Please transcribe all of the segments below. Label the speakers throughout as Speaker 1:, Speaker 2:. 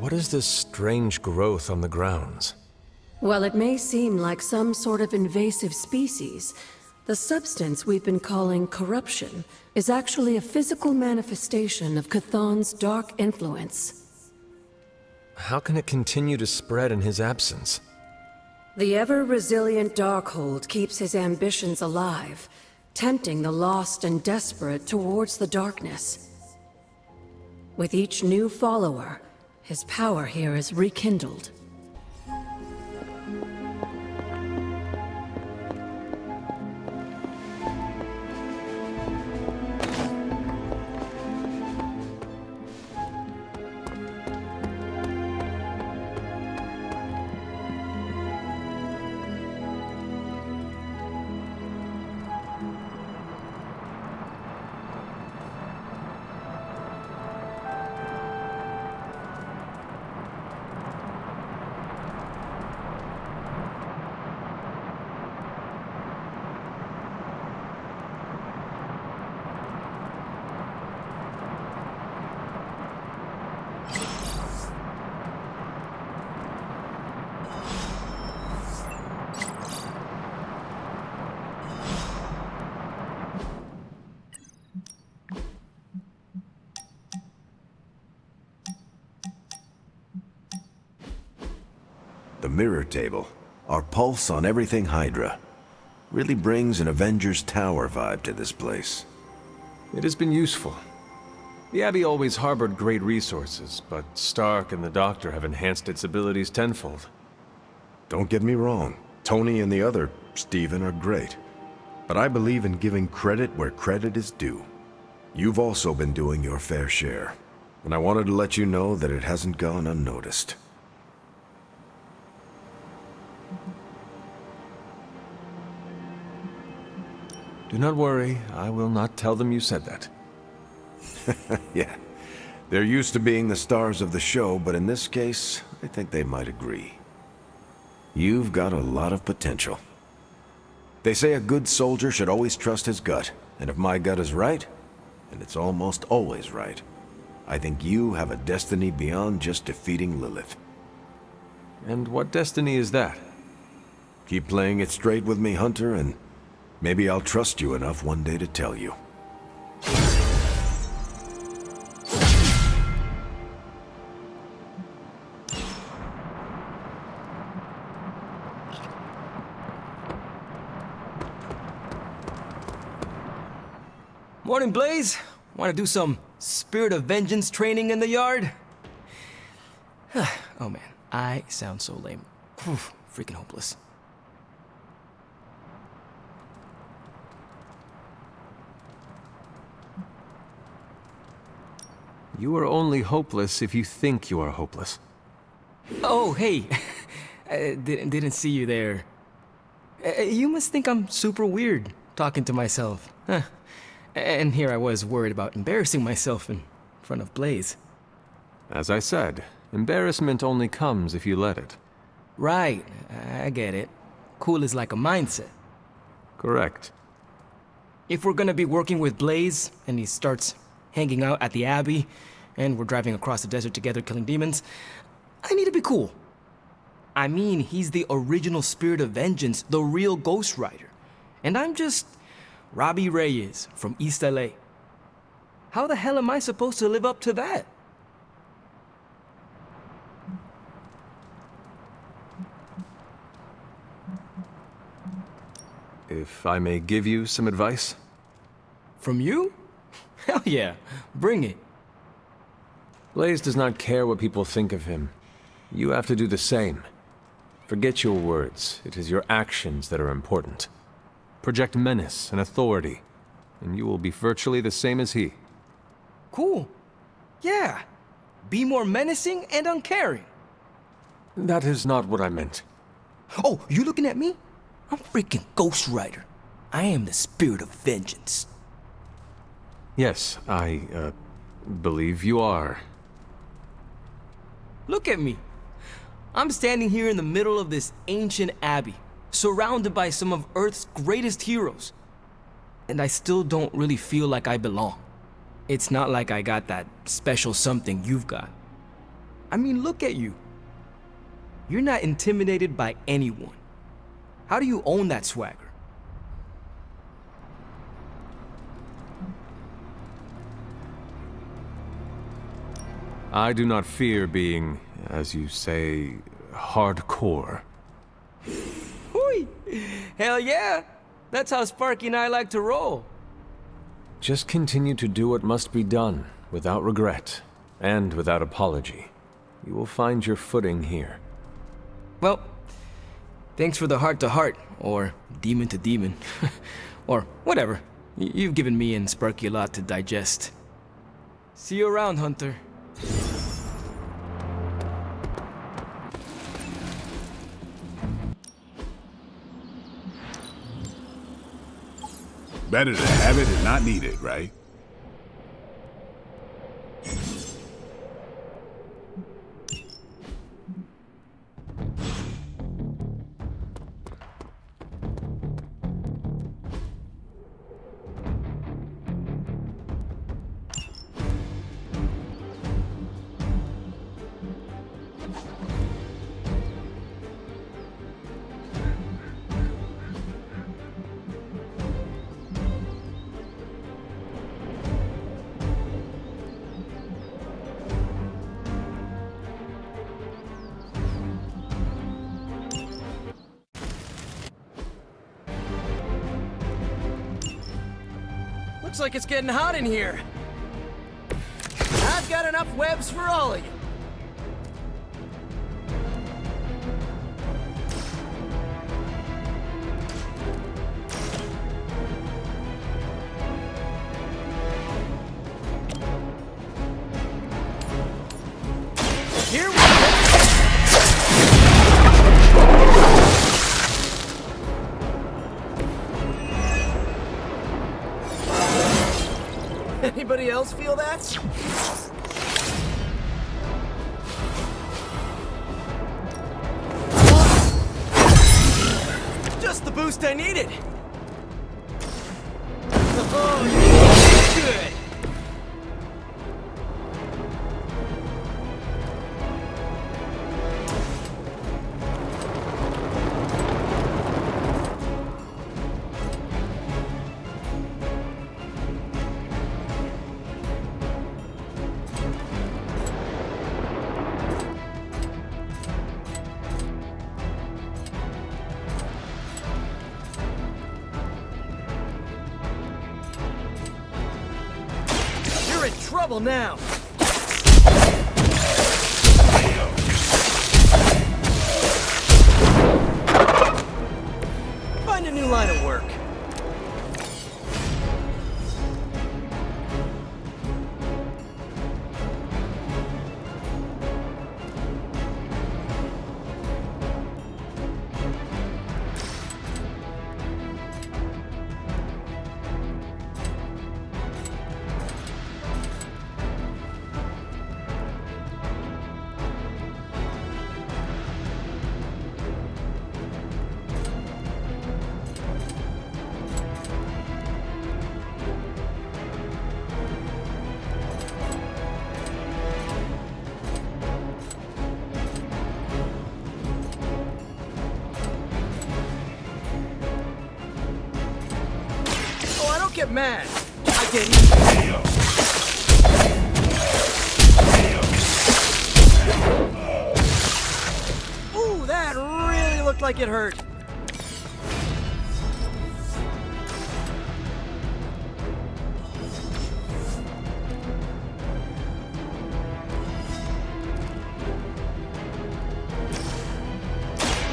Speaker 1: What is this strange growth on the grounds?
Speaker 2: While it may seem like some sort of invasive species, the substance we've been calling corruption is actually a physical manifestation of Chthon's dark influence.
Speaker 1: How can it continue to spread in his absence?
Speaker 2: The ever-resilient Darkhold keeps his ambitions alive, tempting the lost and desperate towards the darkness. With each new follower, his power here is rekindled.
Speaker 3: The mirror table, our pulse on everything Hydra, really brings an Avengers Tower vibe to this place.
Speaker 1: It has been useful. The Abbey always harbored great resources, but Stark and the Doctor have enhanced its abilities tenfold.
Speaker 3: Don't get me wrong, Tony and the other Stephen are great. But I believe in giving credit where credit is due. You've also been doing your fair share, and I wanted to let you know that it hasn't gone unnoticed.
Speaker 1: Do not worry, I will not tell them you said that.
Speaker 3: Yeah, they're used to being the stars of the show, but in this case, I think they might agree. You've got a lot of potential. They say a good soldier should always trust his gut, and if my gut is right, and it's almost always right, I think you have a destiny beyond just defeating Lilith.
Speaker 1: And what destiny is that?
Speaker 3: Keep playing it straight with me, Hunter, and maybe I'll trust you enough one day to tell you.
Speaker 4: Morning, Blaze. Want to do some Spirit of Vengeance training in the yard? Oh man, I sound so lame. Whew, freaking hopeless.
Speaker 1: You are only hopeless if you think you are hopeless.
Speaker 4: Oh, hey. I didn't see you there. You must think I'm super weird talking to myself. Huh. And here I was worried about embarrassing myself in front of Blaze.
Speaker 1: As I said, embarrassment only comes if you let it.
Speaker 4: Right, I get it. Cool is like a mindset.
Speaker 1: Correct.
Speaker 4: If we're gonna be working with Blaze, and he starts hanging out at the Abbey, and we're driving across the desert together killing demons, I need to be cool. I mean, he's the original Spirit of Vengeance, the real Ghost Rider. And I'm just Robbie Reyes from East LA. How the hell am I supposed to live up to that?
Speaker 1: If I may give you some advice?
Speaker 4: From you? Hell yeah, bring it.
Speaker 1: Blaze does not care what people think of him. You have to do the same. Forget your words. It is your actions that are important. Project menace and authority, and you will be virtually the same as he.
Speaker 4: Cool. Yeah. Be more menacing and uncaring.
Speaker 1: That is not what I meant.
Speaker 4: Oh, you looking at me? I'm freaking Ghost Rider. I am the Spirit of Vengeance.
Speaker 1: Yes, I, believe you are.
Speaker 4: Look at me. I'm standing here in the middle of this ancient abbey, surrounded by some of Earth's greatest heroes. And I still don't really feel like I belong. It's not like I got that special something you've got. I mean, look at you. You're not intimidated by anyone. How do you own that swagger?
Speaker 1: I do not fear being, as you say, hardcore.
Speaker 4: Hui! Hell yeah! That's how Sparky and I like to roll.
Speaker 1: Just continue to do what must be done, without regret, and without apology. You will find your footing here.
Speaker 4: Well, thanks for the heart-to-heart, or demon-to-demon, or whatever. You've given me and Sparky a lot to digest. See you around, Hunter.
Speaker 5: Better to have it and not need it, right?
Speaker 6: Looks like it's getting hot in here. I've got enough webs for all of you. Here we go. Anybody else feel that? Just the boost I needed. Oh, yeah. Good. You're in trouble now. Find a new line of work. Oh, I don't get mad. I get even. Ooh, that really looked like it hurt.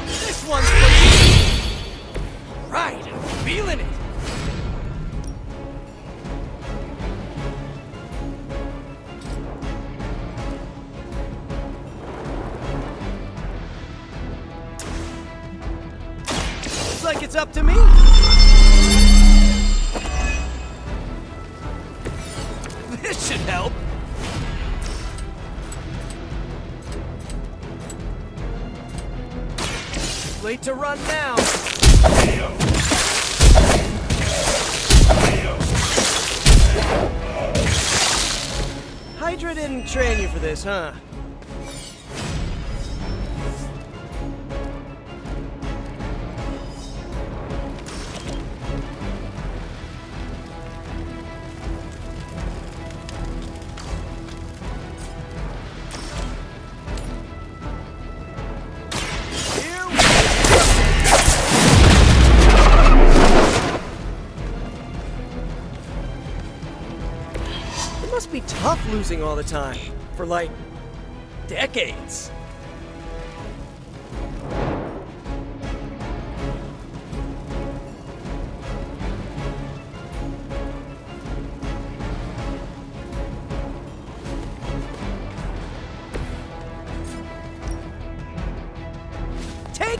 Speaker 6: This one's for you. Right, I'm feeling it. Looks like it's up to me. This should help. Late to run now. Hydra didn't train you for this, huh? tough losing all the time. For like, decades. Take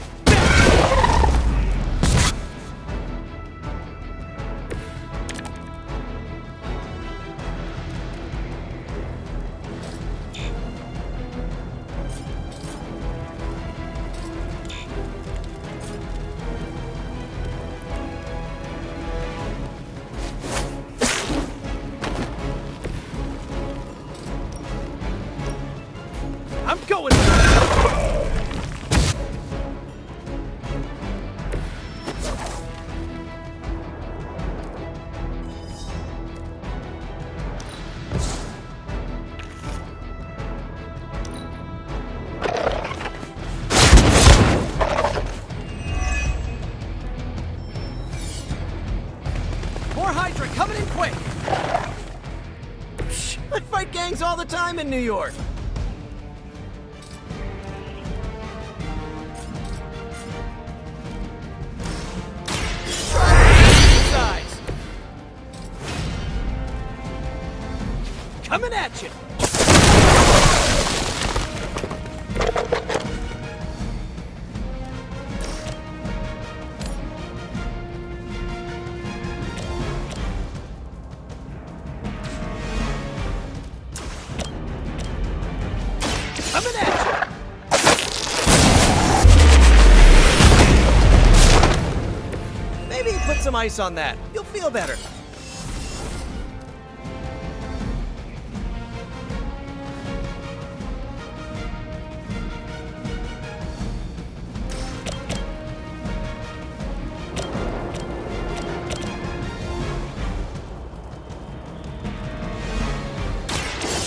Speaker 6: I'm going. More Hydra coming in quick. Psh, I fight gangs all the time in New York. Size. Coming at you. Coming at you. Maybe put some ice on that. You'll feel better.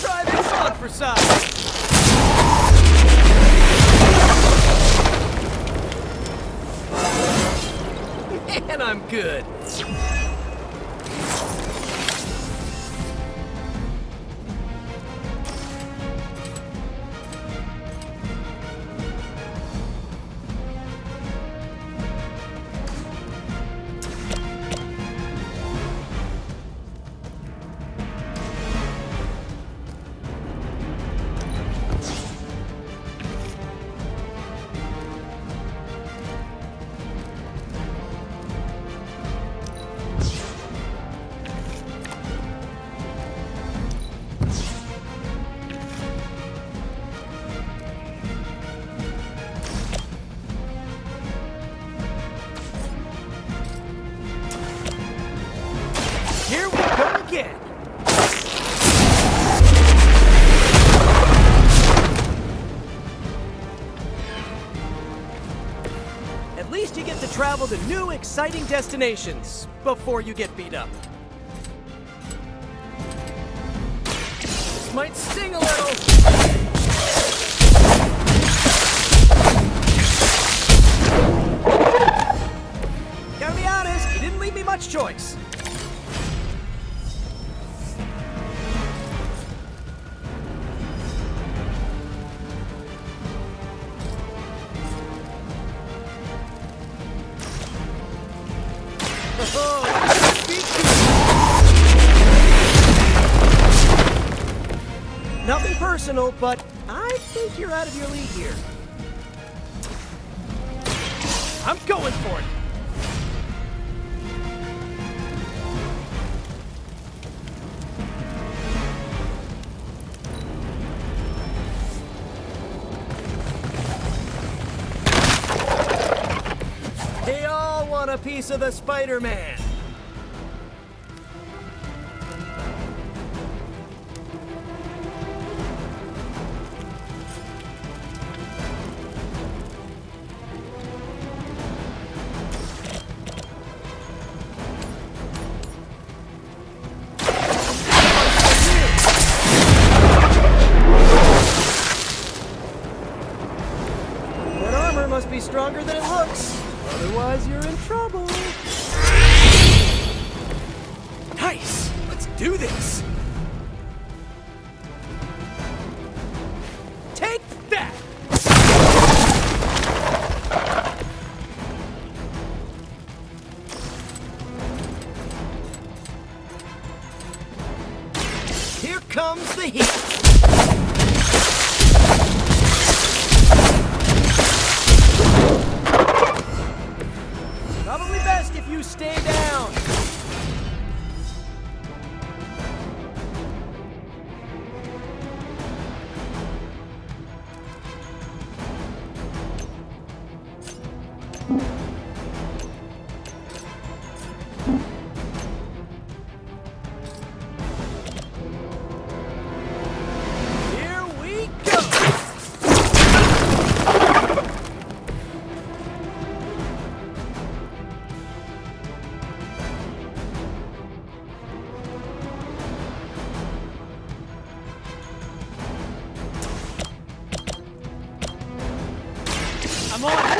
Speaker 6: Try this on for size. And I'm good. Here we go again. At least you get to travel to new, exciting destinations before you get beat up. This might sting a little. Gotta be honest, you didn't leave me much choice. Nothing personal, but I think you're out of your league here. I'm going for it. They all want a piece of the Spider-Man. That armor must be stronger than it looks. Otherwise, you're in trouble. Nice! Let's do this! Come on!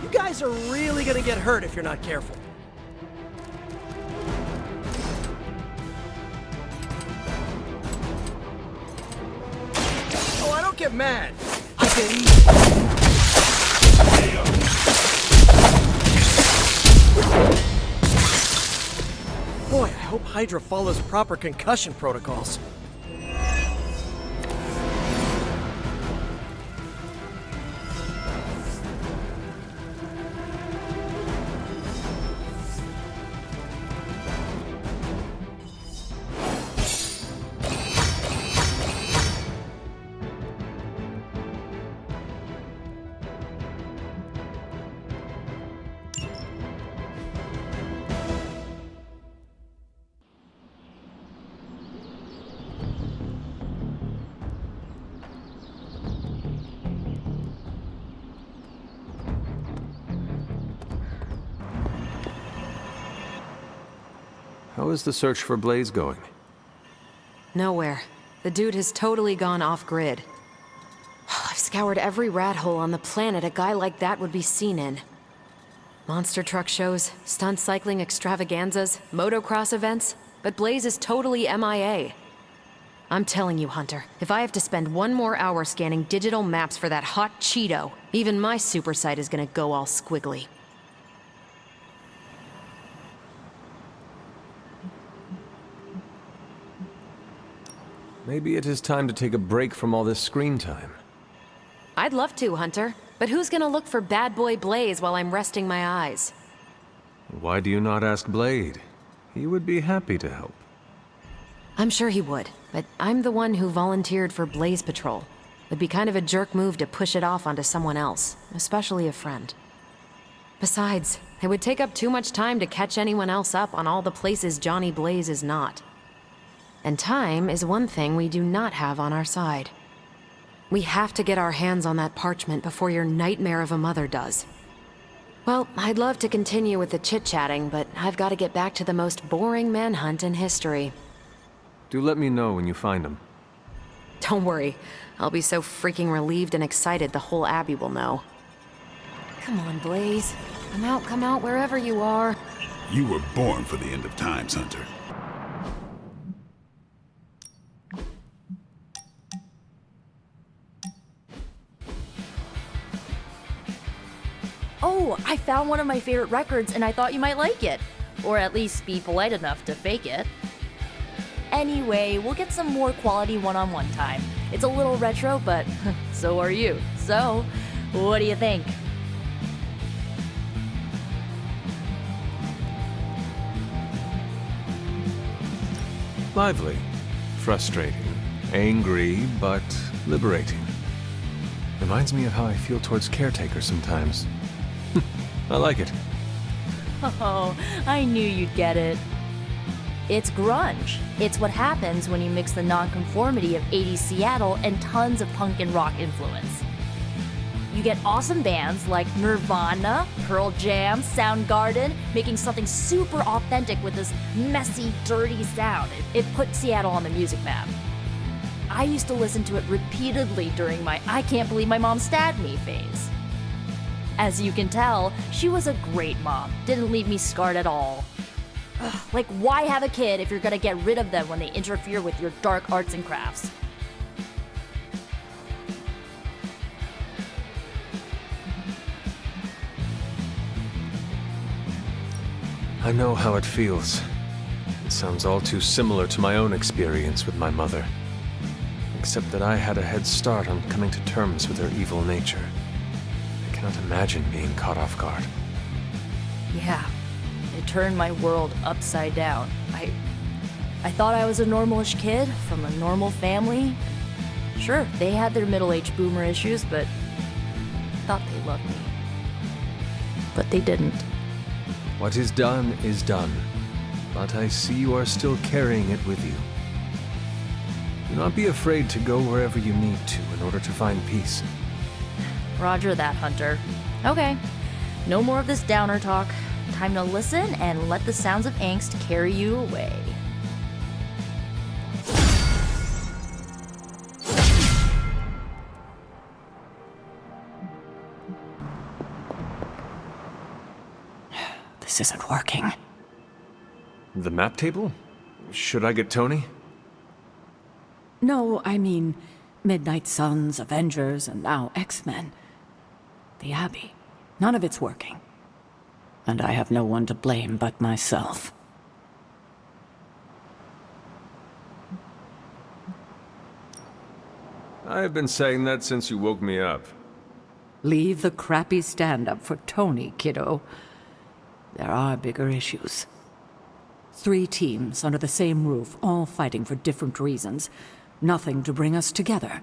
Speaker 6: You guys are really gonna get hurt if you're not careful. Oh, I don't get mad. I get even. Boy, I hope Hydra follows proper concussion protocols.
Speaker 1: How is the search for Blaze going?
Speaker 2: Nowhere. The dude has totally gone off-grid. I've scoured every rat hole on the planet a guy like that would be seen in. Monster truck shows, stunt cycling extravaganzas, motocross events, but Blaze is totally MIA. I'm telling you, Hunter, if I have to spend one more hour scanning digital maps for that hot Cheeto, even my super sight is gonna go all squiggly.
Speaker 1: Maybe it is time to take a break from all this screen time.
Speaker 2: I'd love to, Hunter, but who's gonna look for Bad Boy Blaze while I'm resting my eyes?
Speaker 1: Why do you not ask Blade? He would be happy to help.
Speaker 2: I'm sure he would, but I'm the one who volunteered for Blaze Patrol. It'd be kind of a jerk move to push it off onto someone else, especially a friend. Besides, it would take up too much time to catch anyone else up on all the places Johnny Blaze is not. And time is one thing we do not have on our side. We have to get our hands on that parchment before your nightmare of a mother does. Well, I'd love to continue with the chit-chatting, but I've got to get back to the most boring manhunt in history.
Speaker 1: Do let me know when you find him.
Speaker 2: Don't worry, I'll be so freaking relieved and excited the whole Abbey will know. Come on, Blaze. Come out wherever you are.
Speaker 5: You were born for the end of times, Hunter.
Speaker 7: Oh, I found one of my favorite records and I thought you might like it. Or at least be polite enough to fake it. Anyway, we'll get some more quality one-on-one time. It's a little retro, but so are you. So, what do you think?
Speaker 1: Lively, frustrating, angry, but liberating. Reminds me of how I feel towards caretakers sometimes. I like it.
Speaker 7: Oh, I knew you'd get it. It's grunge. It's what happens when you mix the nonconformity of 80s Seattle and tons of punk and rock influence. You get awesome bands like Nirvana, Pearl Jam, Soundgarden, making something super authentic with this messy, dirty sound. It put Seattle on the music map. I used to listen to it repeatedly during my I can't believe my mom stabbed me phase. As you can tell, she was a great mom. Didn't leave me scarred at all. Ugh, like, why have a kid if you're gonna get rid of them when they interfere with your dark arts and crafts?
Speaker 1: I know how it feels. It sounds all too similar to my own experience with my mother. Except that I had a head start on coming to terms with her evil nature. I cannot imagine being caught off guard.
Speaker 7: Yeah, it turned my world upside down. I thought I was a normalish kid from a normal family. Sure, they had their middle-aged boomer issues, but I thought they loved me. But they didn't.
Speaker 1: What is done, but I see you are still carrying it with you. Do not be afraid to go wherever you need to in order to find peace.
Speaker 7: Roger that, Hunter. Okay, no more of this downer talk. Time to listen and let the sounds of angst carry you away.
Speaker 8: This isn't working.
Speaker 1: The map table? Should I get Tony?
Speaker 8: No, I mean Midnight Suns, Avengers, and now X-Men. The Abbey. None of it's working. And I have no one to blame but myself.
Speaker 1: I've been saying that since you woke me up.
Speaker 8: Leave the crappy stand-up for Tony, kiddo. There are bigger issues. 3 teams under the same roof, all fighting for different reasons. Nothing to bring us together.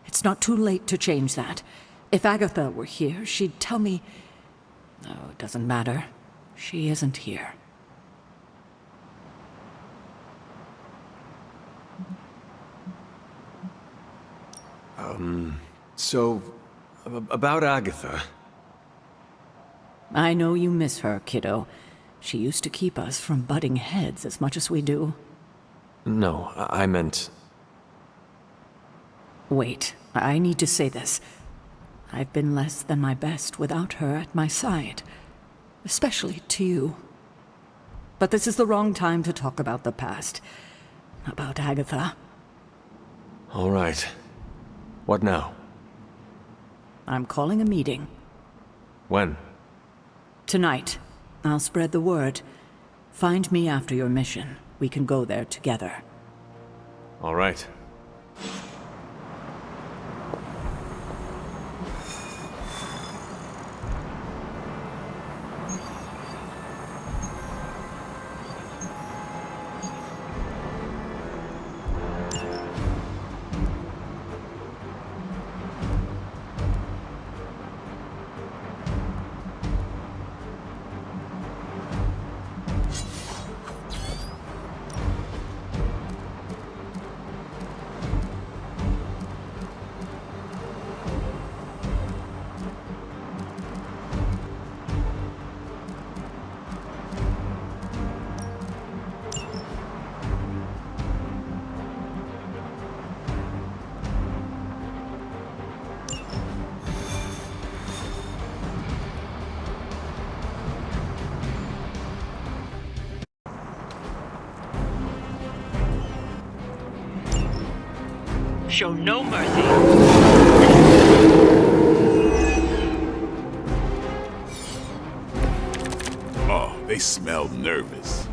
Speaker 8: It's not too late to change that. If Agatha were here, she'd tell me... No, it doesn't matter. She isn't here.
Speaker 1: So, about Agatha.
Speaker 8: I know you miss her, kiddo. She used to keep us from butting heads as much as we do.
Speaker 1: No, I meant...
Speaker 8: Wait, I need to say this. I've been less than my best without her at my side. Especially to you. But this is the wrong time to talk about the past. About Agatha.
Speaker 1: All right. What now?
Speaker 8: I'm calling a meeting.
Speaker 1: When?
Speaker 8: Tonight. I'll spread the word. Find me after your mission. We can go there together.
Speaker 1: All right.
Speaker 9: Show no mercy.
Speaker 5: Oh, they smell nervous.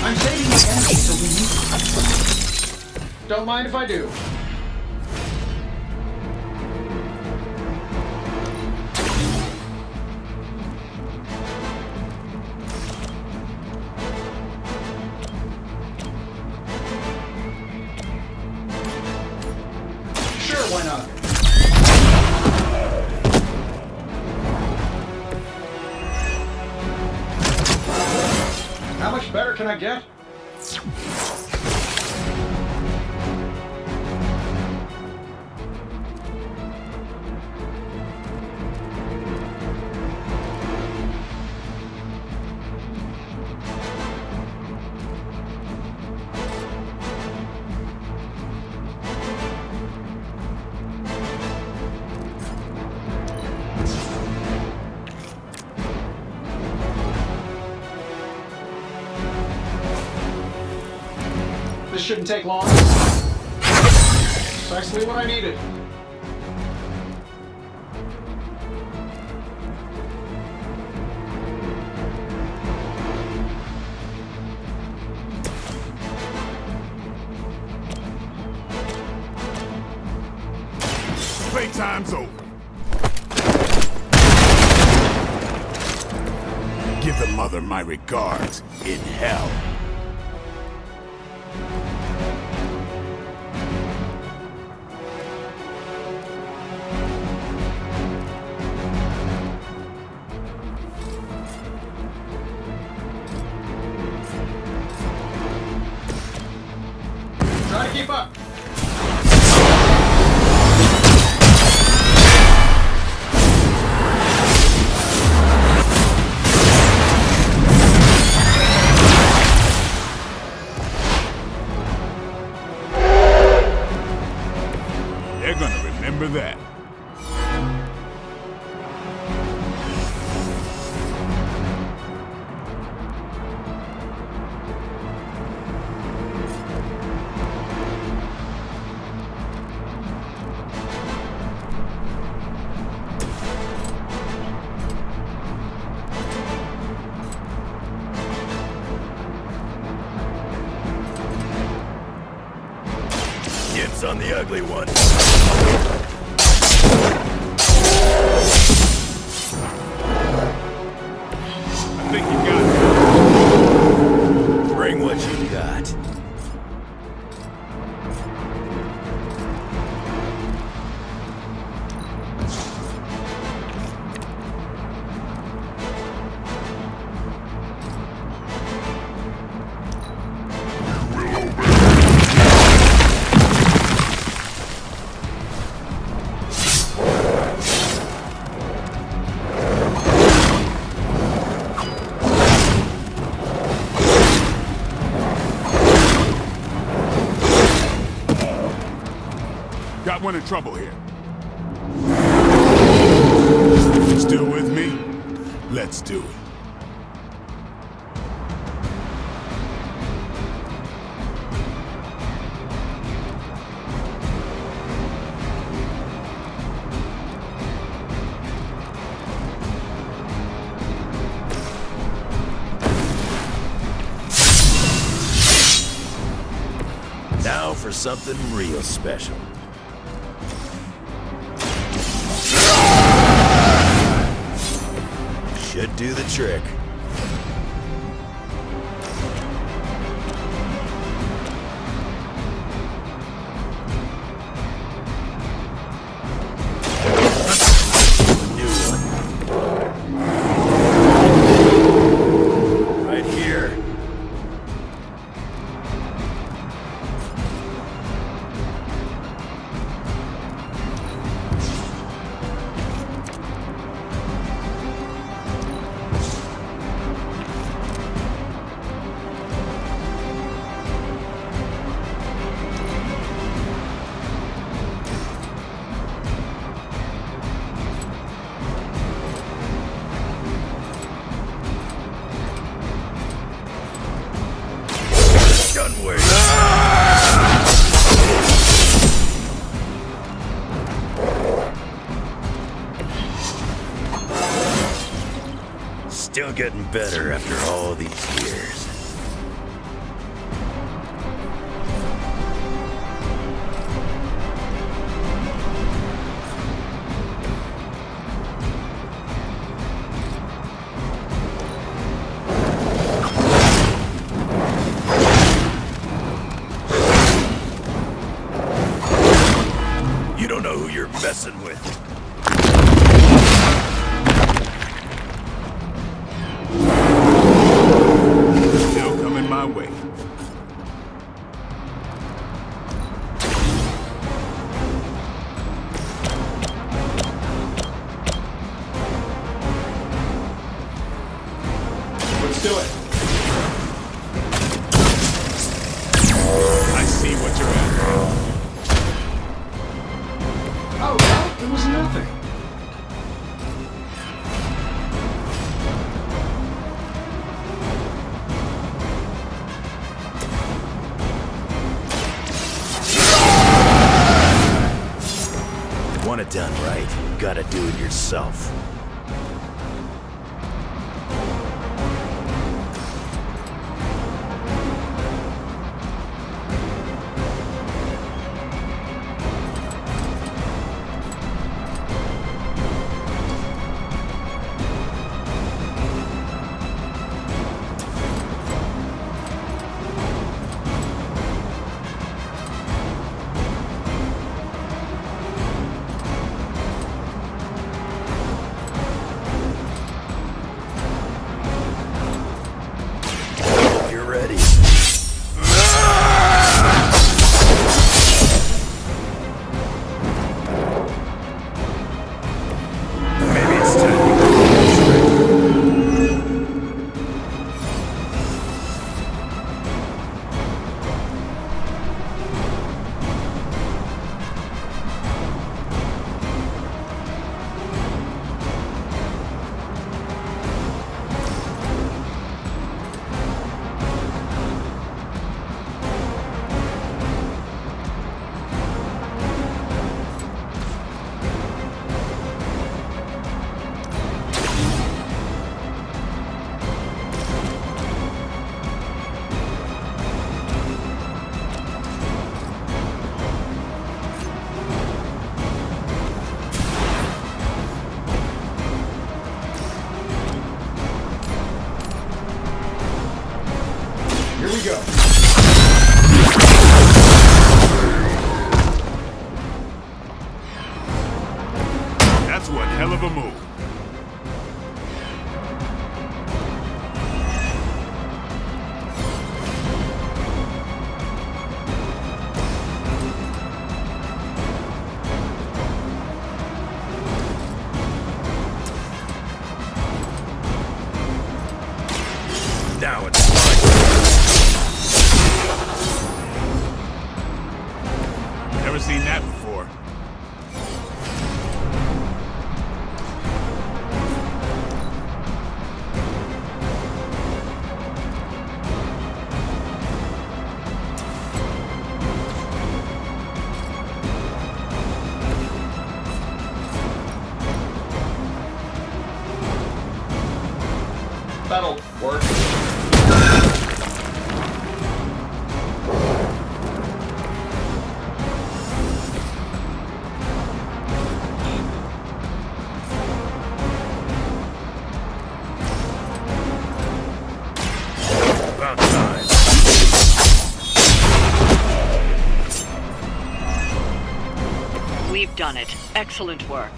Speaker 6: I'm saving the enemy so we need. Don't mind if I do. Sure, why not? How much better can I get? This shouldn't take long. Precisely what I needed.
Speaker 5: Playtime's over. Give the mother my regards in hell.
Speaker 6: Try to keep up.
Speaker 5: They're gonna remember that.
Speaker 3: Dibs on the ugly one.
Speaker 5: I think you got it.
Speaker 3: Bring what you got.
Speaker 5: Got one in trouble here. Still with me? Let's do it.
Speaker 3: Now for something real special. Should do the trick. New one. Right here. Gunway. Still getting better after all these years. You don't know who you're messing with.
Speaker 5: Still coming my way. Let's do it. I see what you're at.
Speaker 1: Oh, well, it was nothing.
Speaker 3: Want it done right, gotta do it yourself.
Speaker 5: hell of a move.
Speaker 3: Now it's mine.
Speaker 5: Never seen that before.
Speaker 1: That'll work.
Speaker 3: About time.
Speaker 9: We've done it. Excellent work.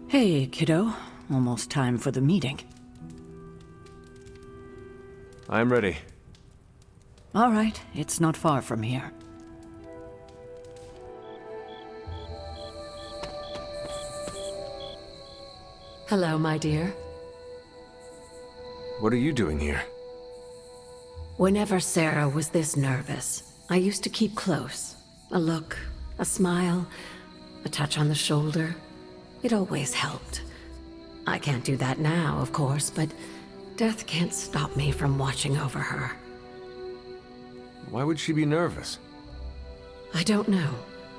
Speaker 8: Hey, kiddo. Almost time for the meeting.
Speaker 1: I'm ready.
Speaker 8: All right, it's not far from here.
Speaker 2: Hello, my dear.
Speaker 1: What are you doing here?
Speaker 2: Whenever Sarah was this nervous, I used to keep close. A look, a smile, a touch on the shoulder. It always helped. I can't do that now, of course, but death can't stop me from watching over her.
Speaker 1: Why would she be nervous?
Speaker 2: I don't know.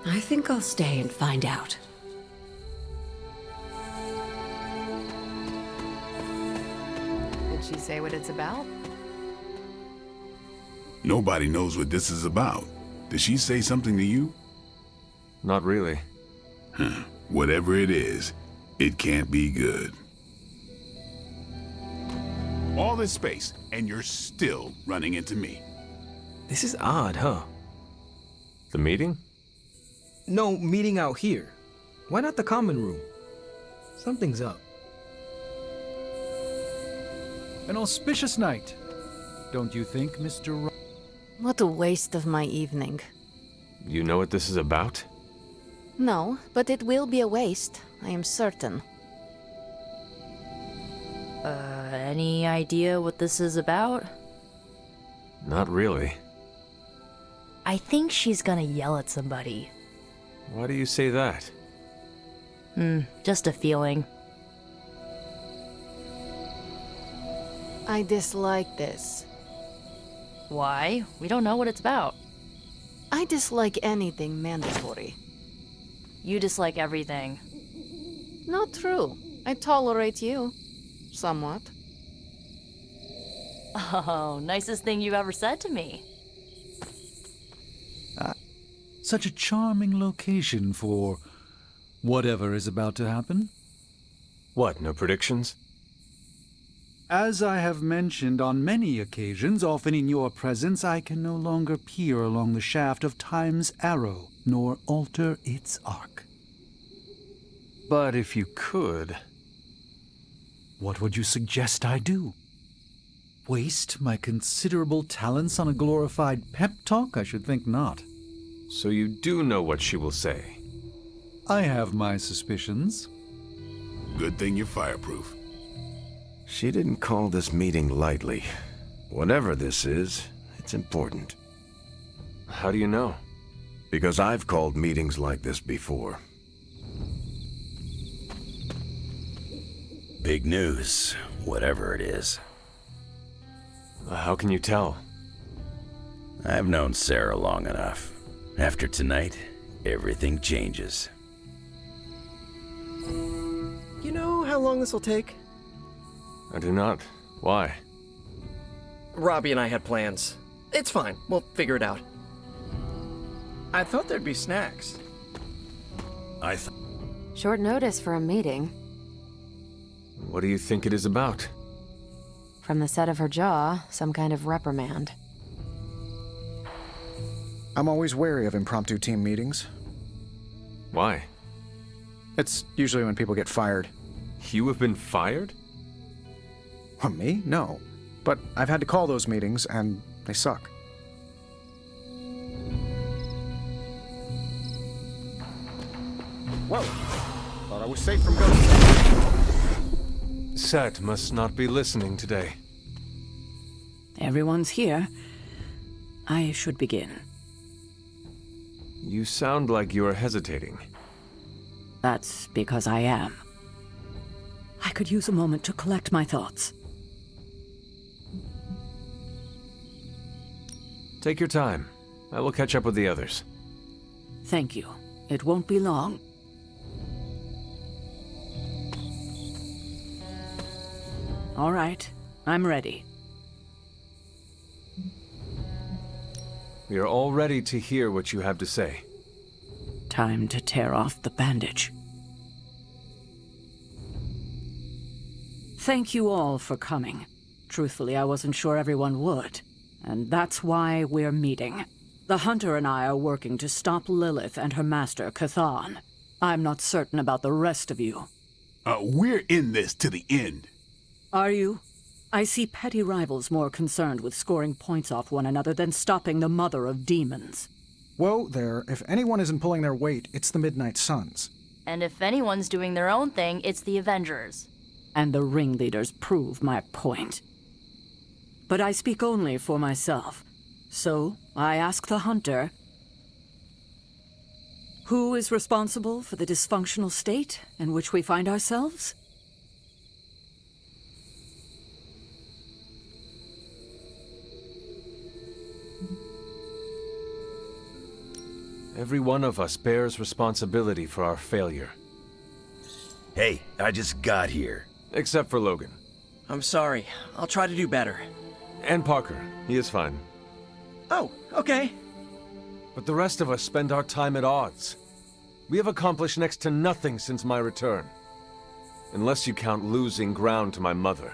Speaker 2: I think I'll stay and find out.
Speaker 10: Did she say what it's about?
Speaker 5: Nobody knows what this is about. Did she say something to you?
Speaker 1: Not really.
Speaker 5: Whatever it is, it can't be good. All this space, and you're still running into me.
Speaker 4: This is odd, huh?
Speaker 1: The meeting?
Speaker 4: No, meeting out here. Why not the common room? Something's up.
Speaker 11: An auspicious night, don't you think, Mr.
Speaker 10: What a waste of my evening.
Speaker 1: You know what this is about?
Speaker 10: No, but it will be a waste, I am certain.
Speaker 7: Any idea what this is about?
Speaker 1: Not really.
Speaker 7: I think she's gonna yell at somebody.
Speaker 1: Why do you say that?
Speaker 7: Just a feeling.
Speaker 10: I dislike this.
Speaker 7: Why? We don't know what it's about.
Speaker 10: I dislike anything mandatory.
Speaker 7: You dislike everything.
Speaker 10: Not true. I tolerate you. Somewhat.
Speaker 7: Oh, nicest thing you've ever said to me.
Speaker 11: Such a charming location for whatever is about to happen.
Speaker 1: What, no predictions?
Speaker 11: As I have mentioned on many occasions, often in your presence, I can no longer peer along the shaft of time's arrow, nor alter its arc.
Speaker 1: But if you could...
Speaker 11: What would you suggest I do? Waste my considerable talents on a glorified pep talk? I should think not.
Speaker 1: So you do know what she will say?
Speaker 11: I have my suspicions.
Speaker 5: Good thing you're fireproof.
Speaker 3: She didn't call this meeting lightly. Whatever this is, it's important.
Speaker 1: How do you know?
Speaker 3: Because I've called meetings like this before.
Speaker 5: big news, whatever it is.
Speaker 1: How can you tell?
Speaker 5: I've known Sarah long enough. After tonight, everything changes.
Speaker 6: You know how long this will take?
Speaker 1: I do not. Why?
Speaker 6: Robbie and I had plans. It's fine. We'll figure it out. I thought there'd be snacks.
Speaker 10: Short notice for a meeting.
Speaker 1: What do you think it is about?
Speaker 10: From the set of her jaw, some kind of reprimand.
Speaker 12: I'm always wary of impromptu team meetings.
Speaker 1: Why?
Speaker 12: It's usually when people get fired.
Speaker 1: You have been fired?
Speaker 12: Me? No. But I've had to call those meetings, and they suck. Whoa! Thought I was safe from ghosts.
Speaker 1: Set must not be listening today.
Speaker 8: Everyone's here. I should begin.
Speaker 1: You sound like you are hesitating.
Speaker 8: That's because I am. I could use a moment to collect my thoughts.
Speaker 1: Take your time. I will catch up with the others.
Speaker 8: Thank you. It won't be long. All right, I'm ready.
Speaker 1: We are all ready to hear what you have to say.
Speaker 8: Time to tear off the bandage. Thank you all for coming. Truthfully, I wasn't sure everyone would. And that's why we're meeting. The Hunter and I are working to stop Lilith and her master, Cathan. I'm not certain about the rest of you.
Speaker 5: We're in this to the end.
Speaker 8: Are you? I see petty rivals more concerned with scoring points off one another than stopping the mother of demons.
Speaker 12: Whoa there, if anyone isn't pulling their weight, it's the Midnight Suns.
Speaker 7: And if anyone's doing their own thing, it's the Avengers.
Speaker 8: And the ringleaders prove my point. But I speak only for myself. So, I ask the Hunter, who is responsible for the dysfunctional state in which we find ourselves?
Speaker 1: Every one of us bears responsibility for our failure.
Speaker 5: Hey, I just got here.
Speaker 1: Except for Logan.
Speaker 6: I'm sorry. I'll try to do better.
Speaker 1: And Parker. He is fine.
Speaker 6: Oh, okay.
Speaker 1: But the rest of us spend our time at odds. We have accomplished next to nothing since my return. Unless you count losing ground to my mother.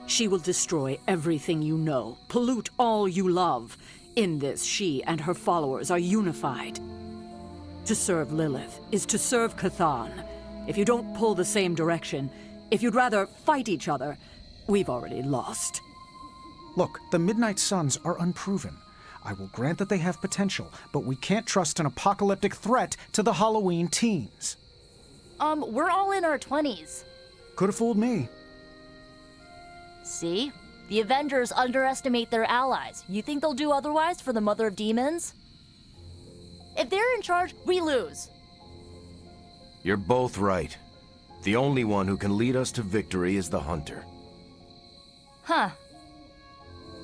Speaker 8: She will destroy everything you know, pollute all you love. In this, she and her followers are unified. To serve Lilith is to serve Cathan. If you don't pull the same direction, if you'd rather fight each other, we've already lost.
Speaker 12: Look, the Midnight Suns are unproven. I will grant that they have potential, but we can't trust an apocalyptic threat to the Halloween teens.
Speaker 7: We're all in our 20s.
Speaker 12: Could have fooled me.
Speaker 7: See? The Avengers underestimate their allies. You think they'll do otherwise for the Mother of Demons? If they're in charge, we lose.
Speaker 3: You're both right. The only one who can lead us to victory is the Hunter.
Speaker 7: Huh.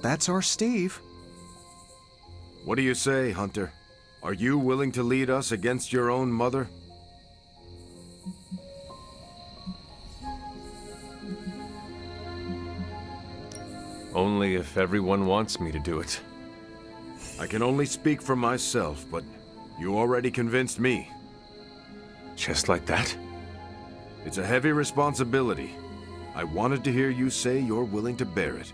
Speaker 12: That's our Steve.
Speaker 3: What do you say, Hunter? Are you willing to lead us against your own mother?
Speaker 1: Only if everyone wants me to do it.
Speaker 3: I can only speak for myself, but you already convinced me.
Speaker 1: Just like that?
Speaker 3: It's a heavy responsibility. I wanted to hear you say you're willing to bear it.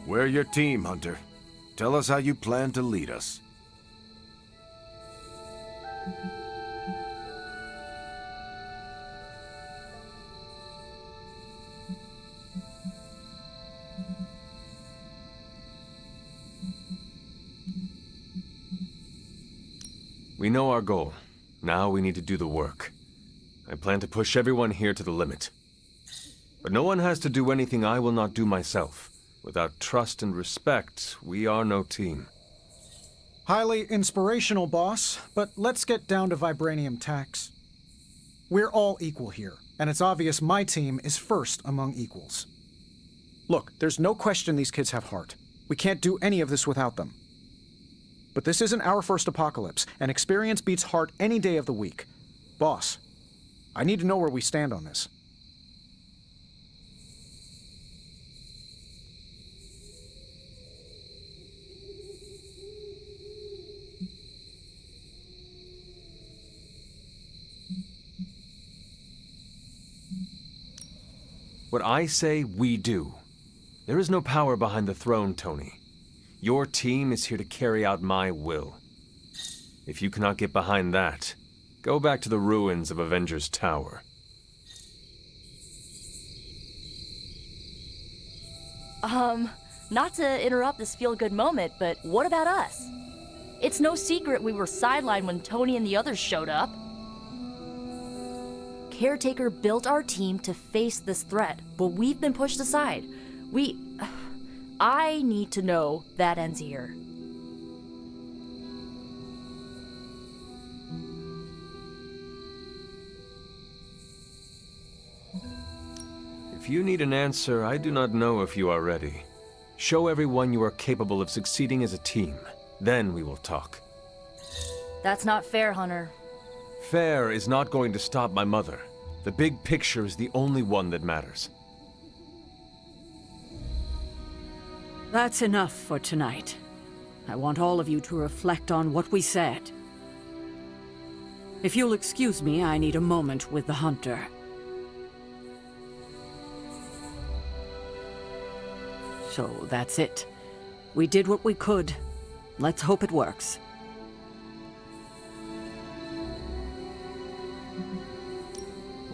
Speaker 3: We're your team, Hunter. Tell us how you plan to lead us.
Speaker 1: We know our goal. Now we need to do the work. I plan to push everyone here to the limit. But no one has to do anything I will not do myself. Without trust and respect, we are no team.
Speaker 12: Highly inspirational, boss, but let's get down to vibranium tax. We're all equal here. and it's obvious my team is first among equals. Look, there's no question these kids have heart. We can't do any of this without them. But this isn't our first apocalypse, and experience beats heart any day of the week. Boss, I need to know where we stand on this.
Speaker 1: What I say, we do. There is no power behind the throne, Tony. Your team is here to carry out my will. If you cannot get behind that, go back to the ruins of Avengers Tower.
Speaker 7: Not to interrupt this feel-good moment, but what about us? It's no secret we were sidelined when Tony and the others showed up. Caretaker built our team to face this threat, but we've been pushed aside. I need to know that ends here.
Speaker 1: If you need an answer, I do not know if you are ready. Show everyone you are capable of succeeding as a team. Then we will talk.
Speaker 7: That's not fair, Hunter.
Speaker 1: Fair is not going to stop my mother. The big picture is the only one that matters.
Speaker 8: That's enough for tonight. I want all of you to reflect on what we said. If you'll excuse me, I need a moment with the Hunter. So that's it. We did what we could. Let's hope it works.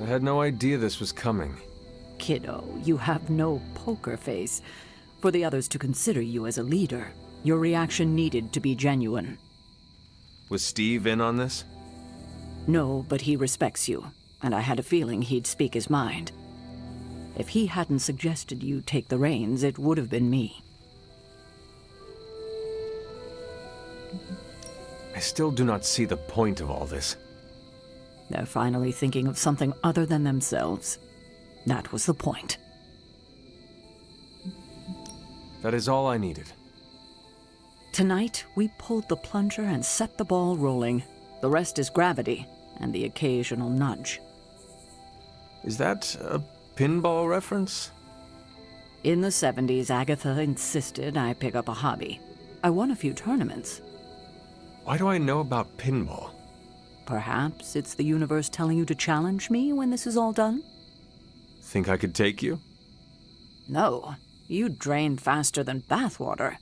Speaker 1: I had no idea this was coming.
Speaker 8: Kiddo, you have no poker face. For the others to consider you as a leader, your reaction needed to be genuine.
Speaker 1: Was Steve in on this?
Speaker 8: No, but he respects you, and I had a feeling he'd speak his mind. If he hadn't suggested you take the reins, it would have been me.
Speaker 1: I still do not see the point of all this.
Speaker 8: They're finally thinking of something other than themselves. That was the point.
Speaker 1: That is all I needed.
Speaker 8: Tonight, we pulled the plunger and set the ball rolling. The rest is gravity and the occasional nudge.
Speaker 1: Is that a pinball reference?
Speaker 8: In the 70s, Agatha insisted I pick up a hobby. I won a few tournaments.
Speaker 1: Why do I know about pinball?
Speaker 8: Perhaps it's the universe telling you to challenge me when this is all done?
Speaker 1: Think I could take you?
Speaker 8: No. You drain faster than bathwater.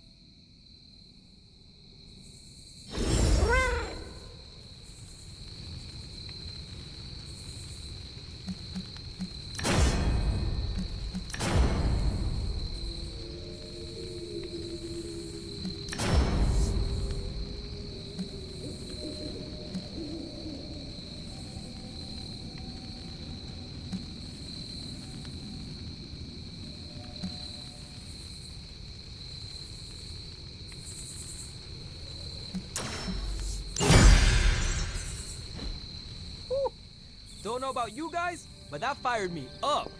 Speaker 4: Don't know about you guys, but that fired me up.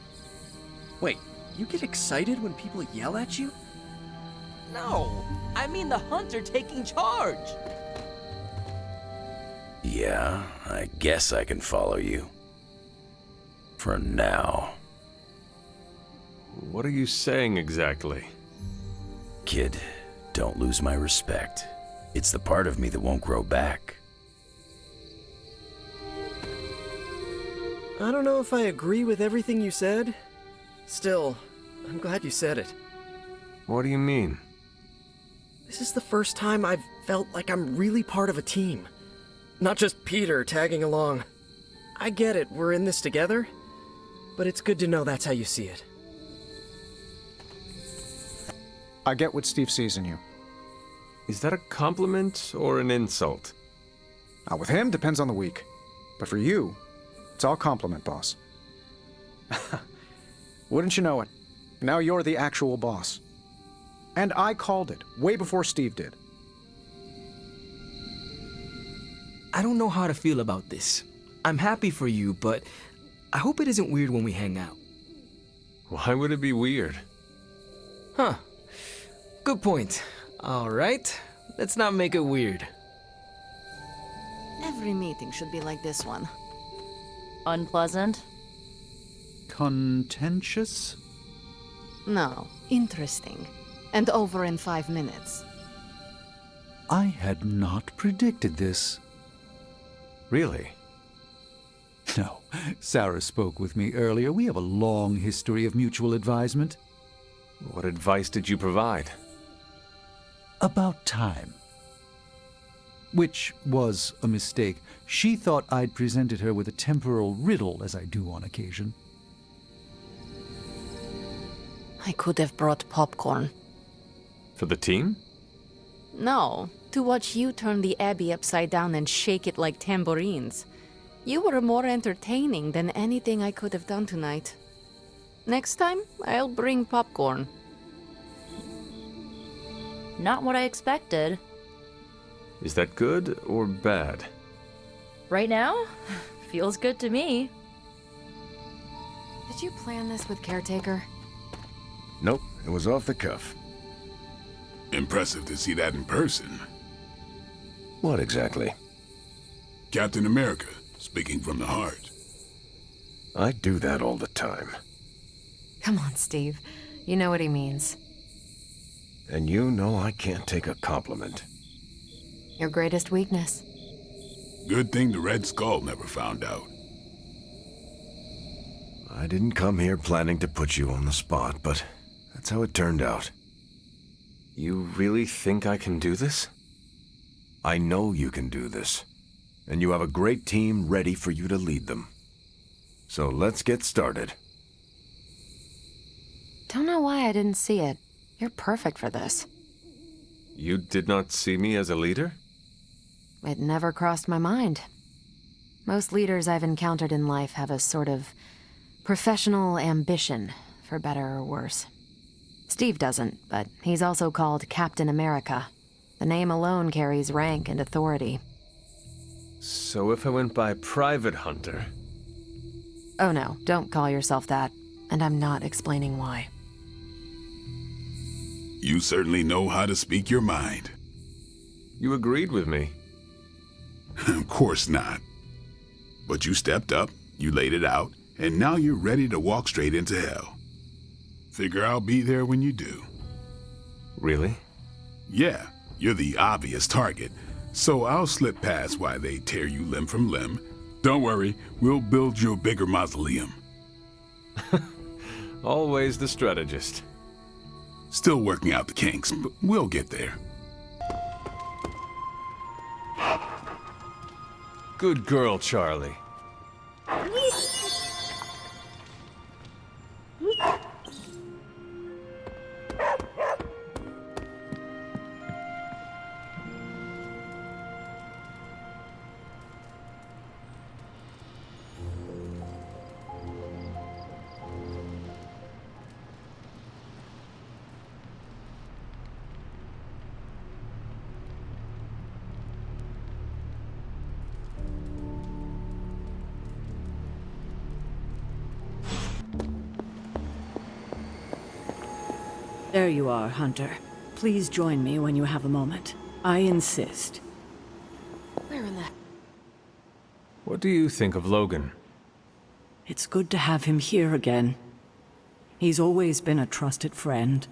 Speaker 6: Wait, you get excited when people yell at you?
Speaker 4: No, I mean the Hunter taking charge.
Speaker 5: Yeah, I guess I can follow you. For now.
Speaker 1: What are you saying exactly?
Speaker 5: Kid, don't lose my respect. It's the part of me that won't grow back.
Speaker 6: I don't know if I agree with everything you said. Still, I'm glad you said it.
Speaker 1: What do you mean?
Speaker 6: This is the first time I've felt like I'm really part of a team. Not just Peter tagging along. I get it, we're in this together, but it's good to know that's how you see it.
Speaker 12: I get what Steve sees in you.
Speaker 1: Is that a compliment or an insult?
Speaker 12: With him, depends on the week. But for you, it's all compliment, boss. Wouldn't you know it? Now you're the actual boss. And I called it, way before Steve did.
Speaker 4: I don't know how to feel about this. I'm happy for you, but I hope it isn't weird when we hang out.
Speaker 1: Why would it be weird?
Speaker 4: Huh. Good point. Alright, let's not make it weird.
Speaker 10: Every meeting should be like this one.
Speaker 7: Unpleasant?
Speaker 11: Contentious?
Speaker 10: No, interesting. And over in 5 minutes.
Speaker 11: I had not predicted this.
Speaker 1: Really?
Speaker 11: No, Sarah spoke with me earlier. We have a long history of mutual advisement.
Speaker 1: What advice did you provide?
Speaker 11: About time. Which was a mistake. She thought I'd presented her with a temporal riddle, as I do on occasion.
Speaker 10: I could have brought popcorn.
Speaker 1: For the team?
Speaker 10: No, to watch you turn the Abbey upside down and shake it like tambourines. You were more entertaining than anything I could have done tonight. Next time, I'll bring popcorn.
Speaker 7: Not what I expected.
Speaker 1: Is that good or bad?
Speaker 7: Right now? Feels good to me.
Speaker 10: Did you plan this with Caretaker?
Speaker 3: Nope, it was off the cuff.
Speaker 13: Impressive to see that in person.
Speaker 3: What exactly?
Speaker 13: Captain America, speaking from the heart.
Speaker 3: I do that all the time.
Speaker 10: Come on, Steve. You know what he means.
Speaker 3: And you know I can't take a compliment.
Speaker 10: Your greatest weakness.
Speaker 13: Good thing the Red Skull never found out.
Speaker 3: I didn't come here planning to put you on the spot, but that's how it turned out.
Speaker 1: You really think I can do this?
Speaker 3: I know you can do this, and you have a great team ready for you to lead them. So let's get started.
Speaker 10: Don't know why I didn't see it. You're perfect for this.
Speaker 1: You did not see me as a leader?
Speaker 10: It never crossed my mind. Most leaders I've encountered in life have a sort of professional ambition, for better or worse. Steve doesn't, but he's also called Captain America. The name alone carries rank and authority.
Speaker 1: So if I went by Private Hunter...
Speaker 10: Oh no, don't call yourself that. And I'm not explaining why.
Speaker 13: You certainly know how to speak your mind.
Speaker 1: You agreed with me.
Speaker 13: Of course not. But you stepped up, you laid it out, and now you're ready to walk straight into hell. Figure I'll be there when you do.
Speaker 1: Really?
Speaker 13: Yeah, you're the obvious target, so I'll slip past while they tear you limb from limb. Don't worry, we'll build you a bigger mausoleum.
Speaker 1: Always the strategist.
Speaker 13: Still working out the kinks, but we'll get there.
Speaker 1: Good girl, Charlie.
Speaker 8: There you are, Hunter. Please join me when you have a moment. I insist.
Speaker 10: Where in the...
Speaker 1: What do you think of Logan?
Speaker 8: It's good to have him here again. He's always been a trusted friend.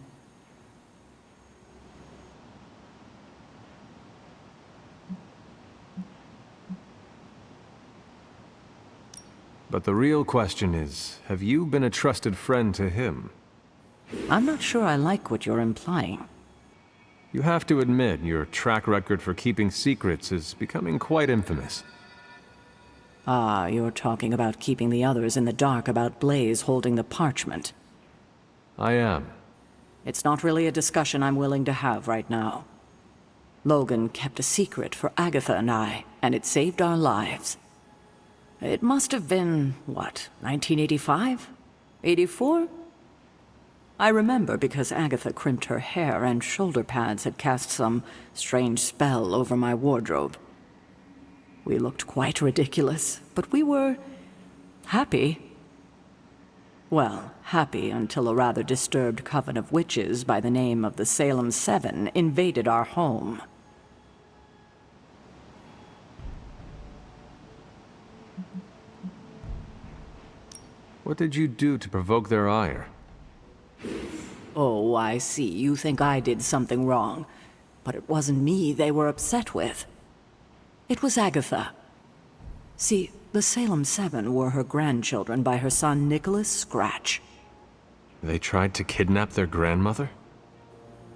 Speaker 1: But the real question is, have you been a trusted friend to him?
Speaker 8: I'm not sure I like what you're implying.
Speaker 1: You have to admit, your track record for keeping secrets is becoming quite infamous.
Speaker 8: Ah, you're talking about keeping the others in the dark about Blaze holding the parchment.
Speaker 1: I am.
Speaker 8: It's not really a discussion I'm willing to have right now. Logan kept a secret for Agatha and I, and it saved our lives. It must have been, what, 1985? 84? I remember because Agatha crimped her hair and shoulder pads had cast some strange spell over my wardrobe. We looked quite ridiculous, but we were happy. Well, happy until a rather disturbed coven of witches by the name of the Salem Seven invaded our home.
Speaker 1: What did you do to provoke their ire?
Speaker 8: Oh, I see. You think I did something wrong. But it wasn't me they were upset with. It was Agatha. See, the Salem Seven were her grandchildren by her son Nicholas Scratch.
Speaker 1: They tried to kidnap their grandmother?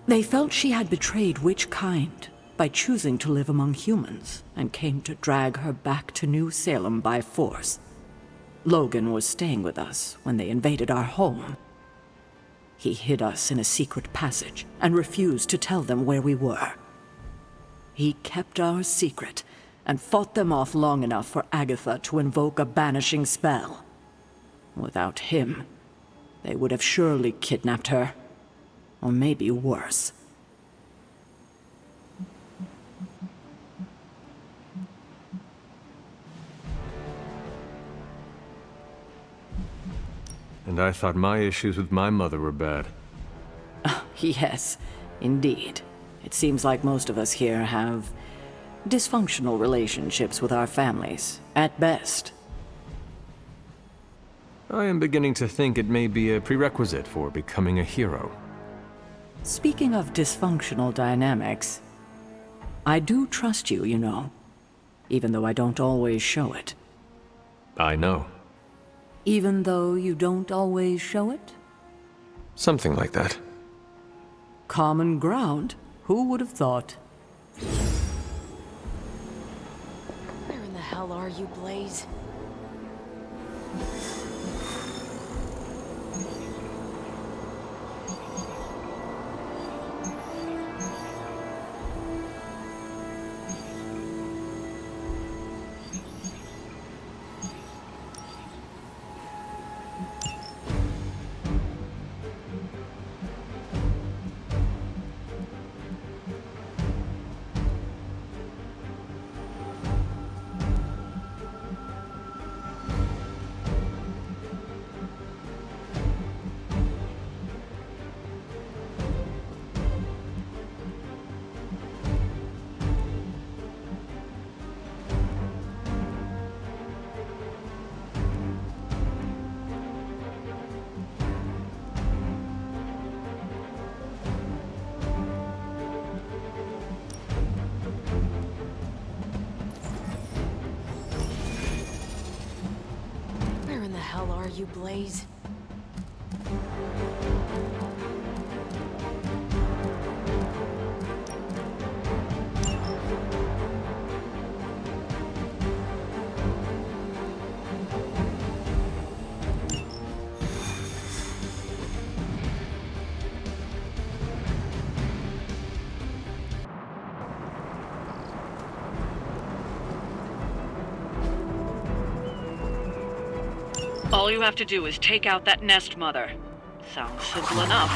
Speaker 8: They felt she had betrayed which kind by choosing to live among humans, and came to drag her back to New Salem by force. Logan was staying with us when they invaded our home. He hid us in a secret passage and refused to tell them where we were. He kept our secret and fought them off long enough for Agatha to invoke a banishing spell. Without him, they would have surely kidnapped her. Or maybe worse.
Speaker 1: And I thought my issues with my mother were bad.
Speaker 8: Yes, indeed. It seems like most of us here have dysfunctional relationships with our families, at best.
Speaker 1: I am beginning to think it may be a prerequisite for becoming a hero.
Speaker 8: Speaking of dysfunctional dynamics, I do trust you, you know, even though I don't always show it.
Speaker 1: I know.
Speaker 8: Even though you don't always show it?
Speaker 1: Something like that.
Speaker 8: Common ground. Who would have thought?
Speaker 10: Where in the hell are you, Blaze? Where in the hell are you, Blaze?
Speaker 9: All you have to do is take out that nest mother. Sounds simple enough.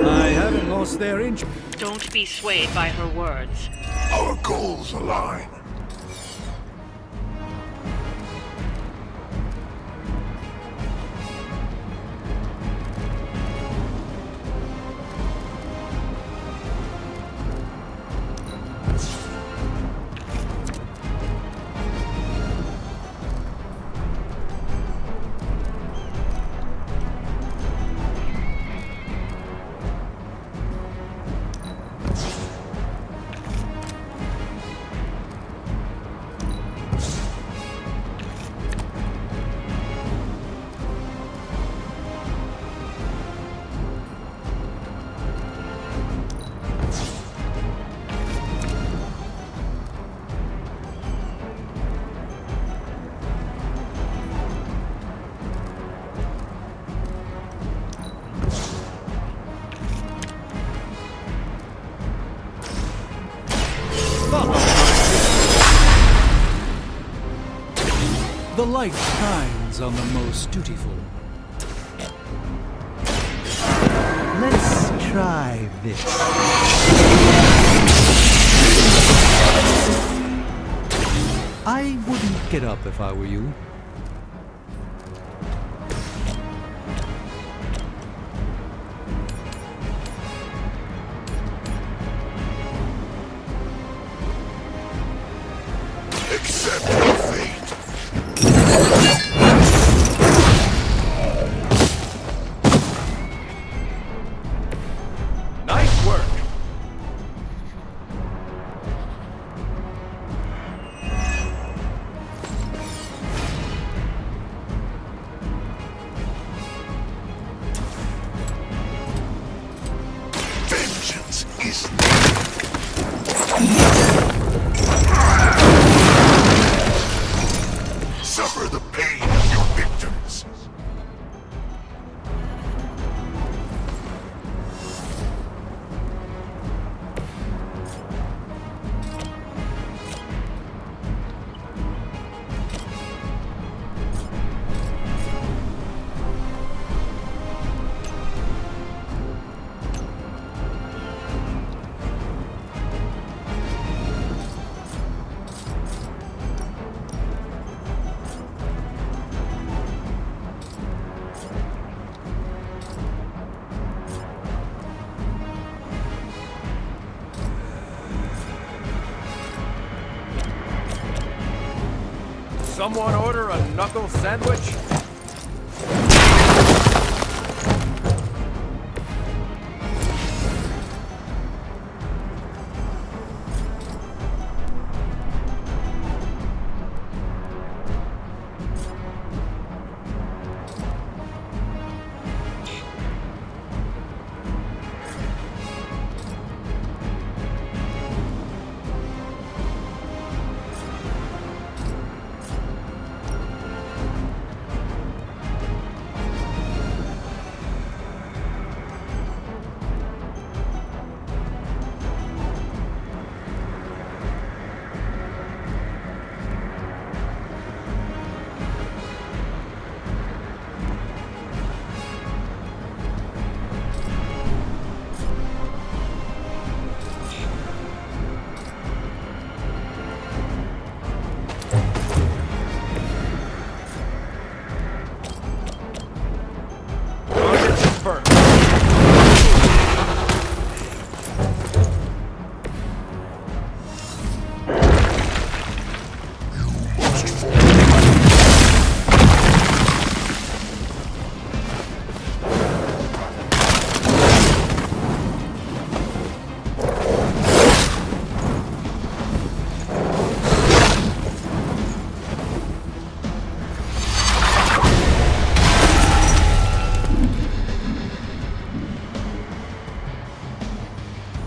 Speaker 11: I haven't lost their interest.
Speaker 9: Don't be swayed by her words.
Speaker 13: Our goals align.
Speaker 11: The light shines on the most dutiful. Let's try this. I wouldn't get up if I were you.
Speaker 13: Accept your fate.
Speaker 1: Nice work!
Speaker 13: Vengeance is suffer the pain of your victims.
Speaker 1: Someone order a knuckle sandwich?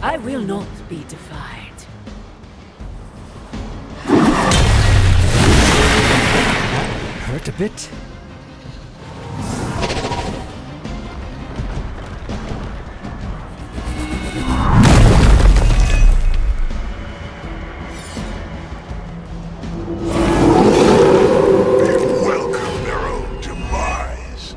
Speaker 8: I will not be defied.
Speaker 6: Hurt a bit?
Speaker 13: Welcome their own demise.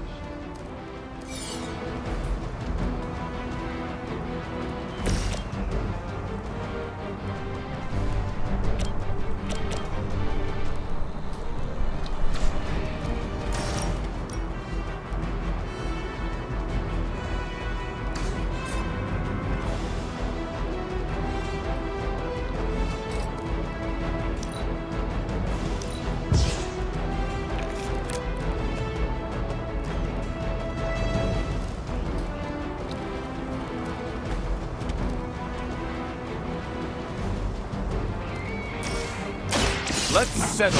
Speaker 1: Let's settle.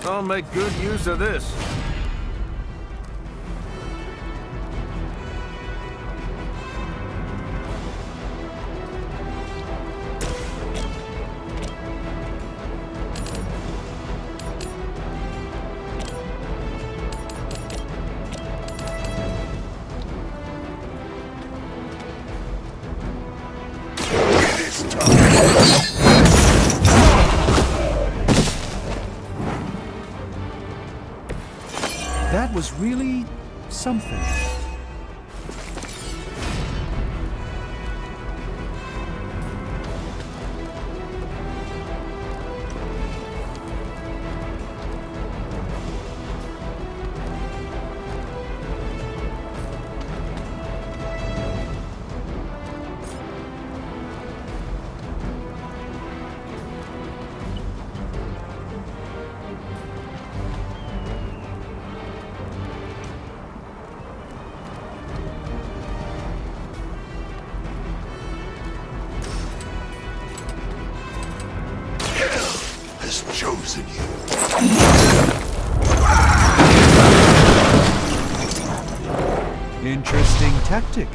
Speaker 1: I'll make good use of this.
Speaker 13: It is time.
Speaker 11: was really something.
Speaker 13: Has chosen you.
Speaker 11: Interesting tactic.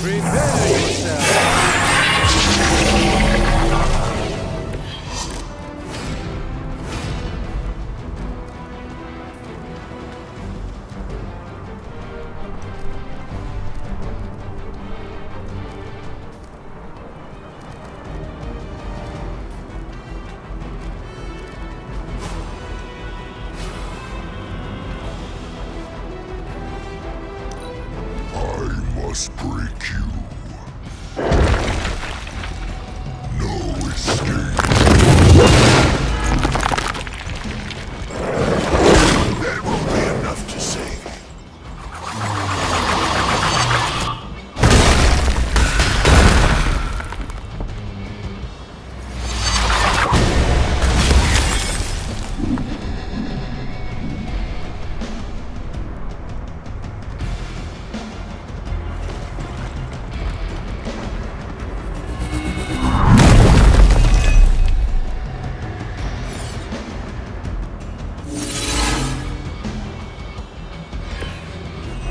Speaker 11: Prepare yourself.
Speaker 13: I must break you. No escape. That won't be enough to save you.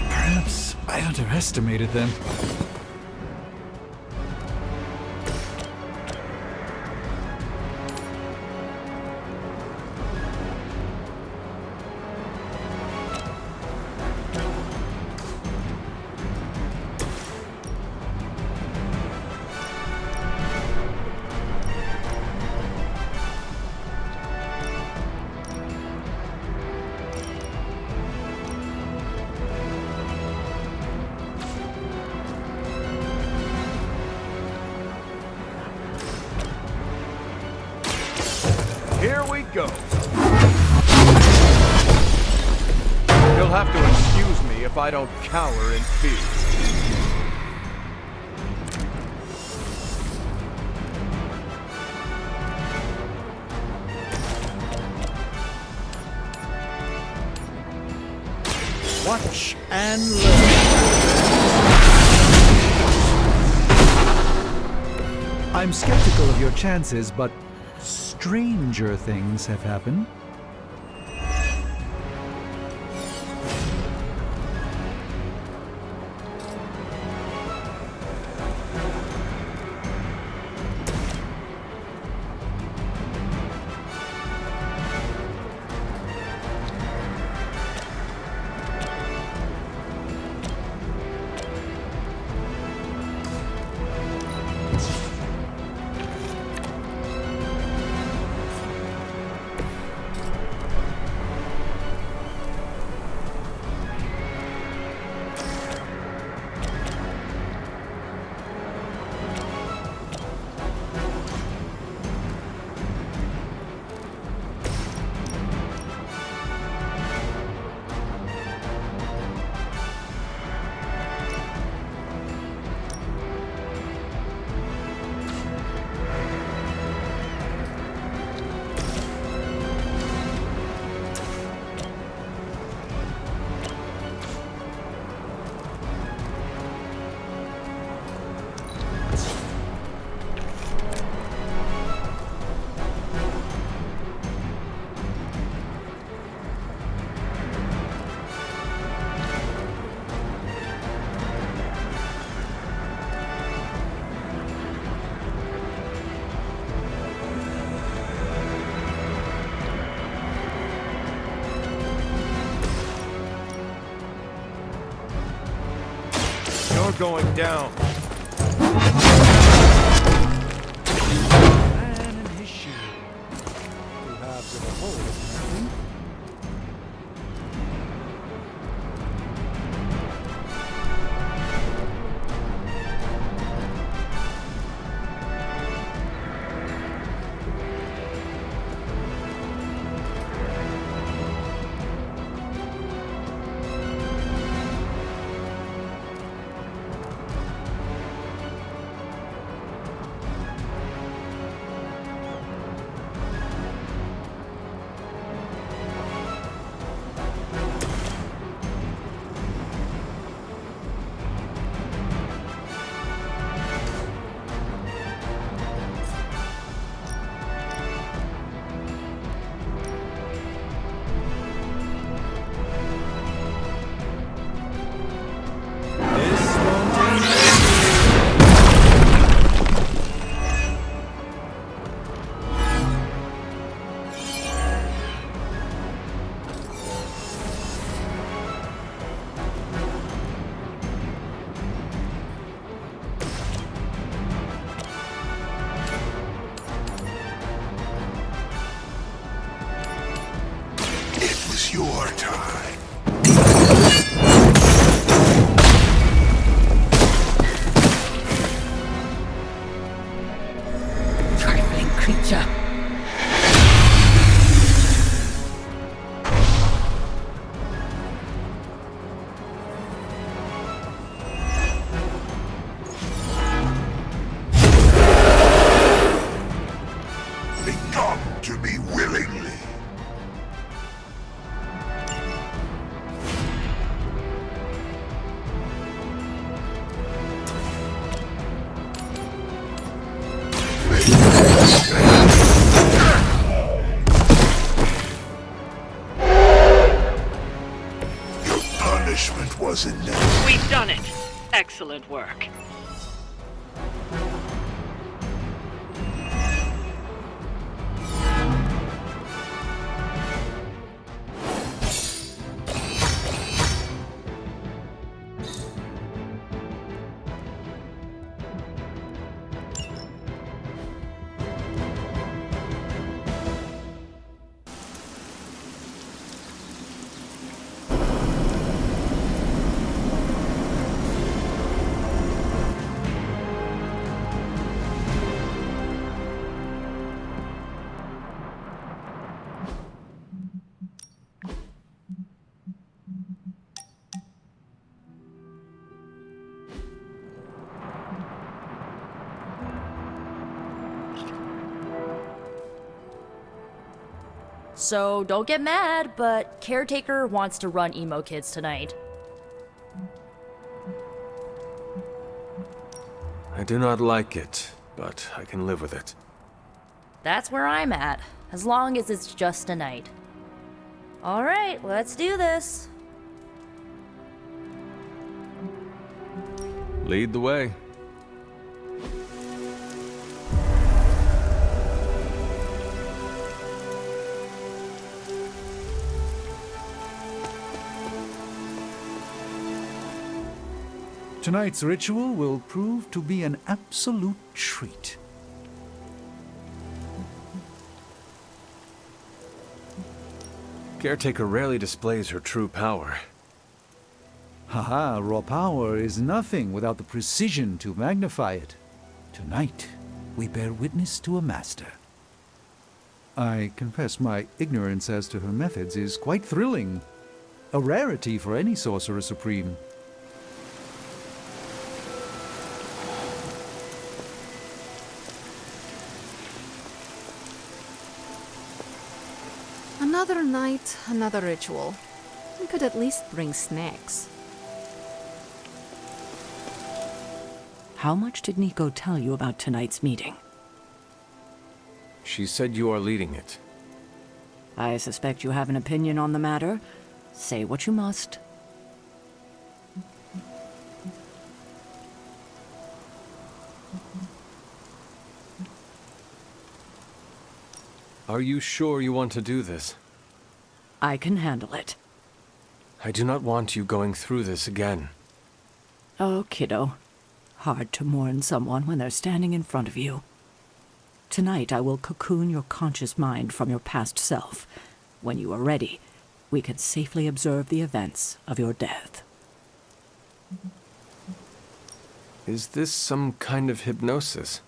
Speaker 11: Perhaps I underestimated them.
Speaker 1: Here we go. You'll have to excuse me if I don't cower in fear.
Speaker 11: Watch and learn. I'm skeptical of your chances, but stranger things have happened.
Speaker 1: You're going down.
Speaker 11: Man and his shield. Two halves of a whole, apparently.
Speaker 13: It was your time.
Speaker 8: Trifling creature.
Speaker 13: They come to me willingly. Your punishment was enough.
Speaker 9: We've done it. Excellent work.
Speaker 7: So don't get mad, but Caretaker wants to run Emo Kids tonight.
Speaker 1: I do not like it, but I can live with it.
Speaker 7: That's where I'm at, as long as it's just a night. Alright, let's do this.
Speaker 1: Lead the way.
Speaker 11: Tonight's ritual will prove to be an absolute treat.
Speaker 1: Caretaker rarely displays her true power.
Speaker 11: Haha, raw power is nothing without the precision to magnify it. Tonight, we bear witness to a master. I confess my ignorance as to her methods is quite thrilling. A rarity for any Sorcerer Supreme.
Speaker 10: Another night, another ritual. We could at least bring snacks.
Speaker 8: How much did Nico tell you about tonight's meeting?
Speaker 1: She said you are leading it.
Speaker 8: I suspect you have an opinion on the matter. Say what you must.
Speaker 1: Are you sure you want to do this?
Speaker 8: I can handle it.
Speaker 1: I do not want you going through this again.
Speaker 8: Oh, kiddo. Hard to mourn someone when they're standing in front of you. Tonight I will cocoon your conscious mind from your past self. When you are ready, we can safely observe the events of your death.
Speaker 1: Is this some kind of hypnosis?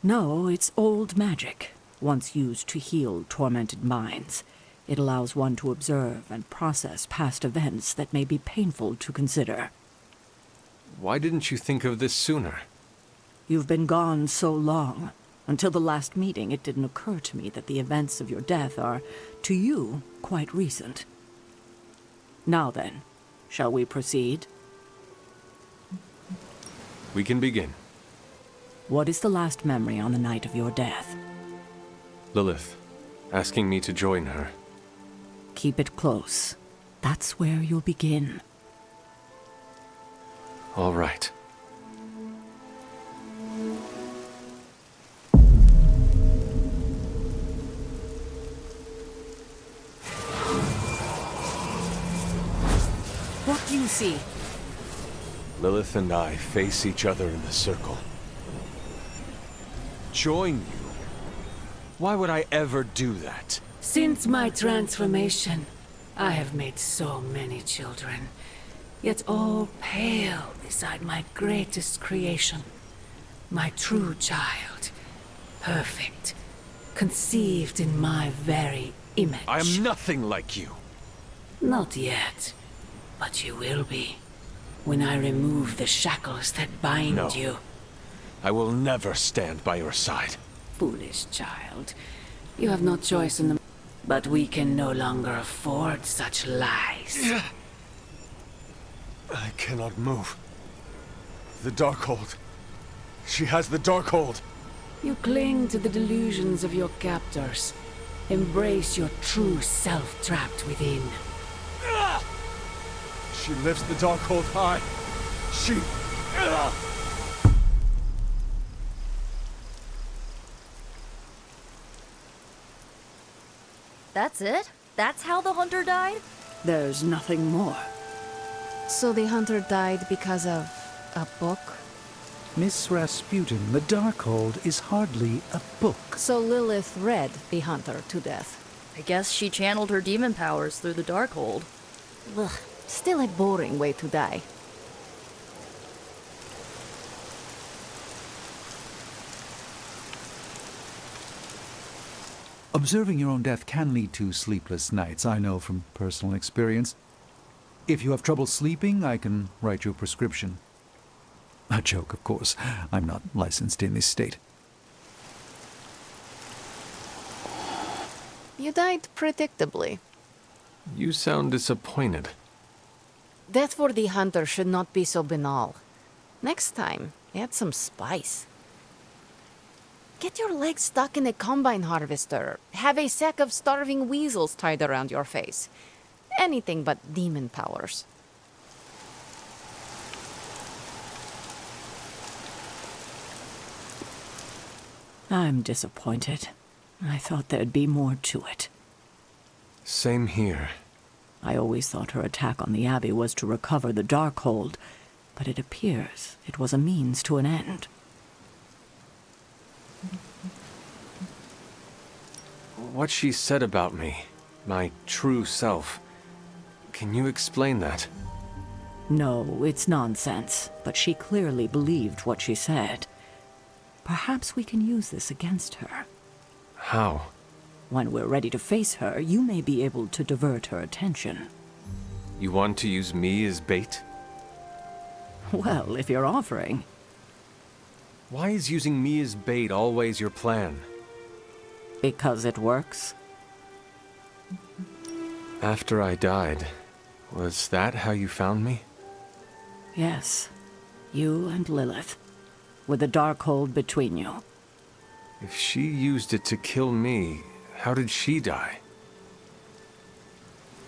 Speaker 8: No, it's old magic, once used to heal tormented minds. It allows one to observe and process past events that may be painful to consider.
Speaker 1: Why didn't you think of this sooner?
Speaker 8: You've been gone so long. Until the last meeting, it didn't occur to me that the events of your death are, to you, quite recent. Now then, shall we proceed?
Speaker 1: We can begin.
Speaker 8: What is the last memory on the night of your death?
Speaker 1: Lilith, asking me to join her.
Speaker 8: Keep it close. That's where you'll begin.
Speaker 1: All right.
Speaker 8: What do you see?
Speaker 1: Lilith and I face each other in the circle. Join you? Why would I ever do that?
Speaker 2: Since my transformation, I have made so many children, yet all pale beside my greatest creation. My true child, perfect, conceived in my very image.
Speaker 1: I am nothing like you.
Speaker 2: Not yet, but you will be, when I remove the shackles that bind
Speaker 1: No.
Speaker 2: you.
Speaker 1: I will never stand by your side.
Speaker 2: Foolish child, you have no choice in the... But we can no longer afford such lies.
Speaker 1: I cannot move. The Darkhold. She has the Darkhold.
Speaker 2: You cling to the delusions of your captors. Embrace your true self trapped within.
Speaker 1: She lifts the Darkhold high. She...
Speaker 7: That's it? That's how the hunter died?
Speaker 8: There's nothing more.
Speaker 10: So the hunter died because of a book?
Speaker 11: Miss Rasputin, the Darkhold is hardly a book.
Speaker 10: So Lilith read the hunter to death.
Speaker 7: I guess she channeled her demon powers through the Darkhold.
Speaker 10: Ugh, still a boring way to die.
Speaker 11: Observing your own death can lead to sleepless nights, I know from personal experience. If you have trouble sleeping, I can write you a prescription. A joke, of course. I'm not licensed in this state.
Speaker 10: You died predictably.
Speaker 1: You sound disappointed.
Speaker 10: Death for the hunter should not be so banal. Next time, add some spice. Get your legs stuck in a combine harvester. Have a sack of starving weasels tied around your face. Anything but demon powers.
Speaker 8: I'm disappointed. I thought there'd be more to it.
Speaker 1: Same here.
Speaker 8: I always thought her attack on the Abbey was to recover the Darkhold, but it appears it was a means to an end.
Speaker 1: What she said about me, my true self, can you explain that?
Speaker 8: No, it's nonsense, but she clearly believed what she said. Perhaps we can use this against her.
Speaker 1: How?
Speaker 8: When we're ready to face her, you may be able to divert her attention.
Speaker 1: You want to use me as bait?
Speaker 8: Well, if you're offering.
Speaker 1: Why is using me as bait always your plan?
Speaker 8: Because it works.
Speaker 1: After I died, was that how you found me?
Speaker 8: Yes. You and Lilith. With the Darkhold between you.
Speaker 1: If she used it to kill me, how did she die?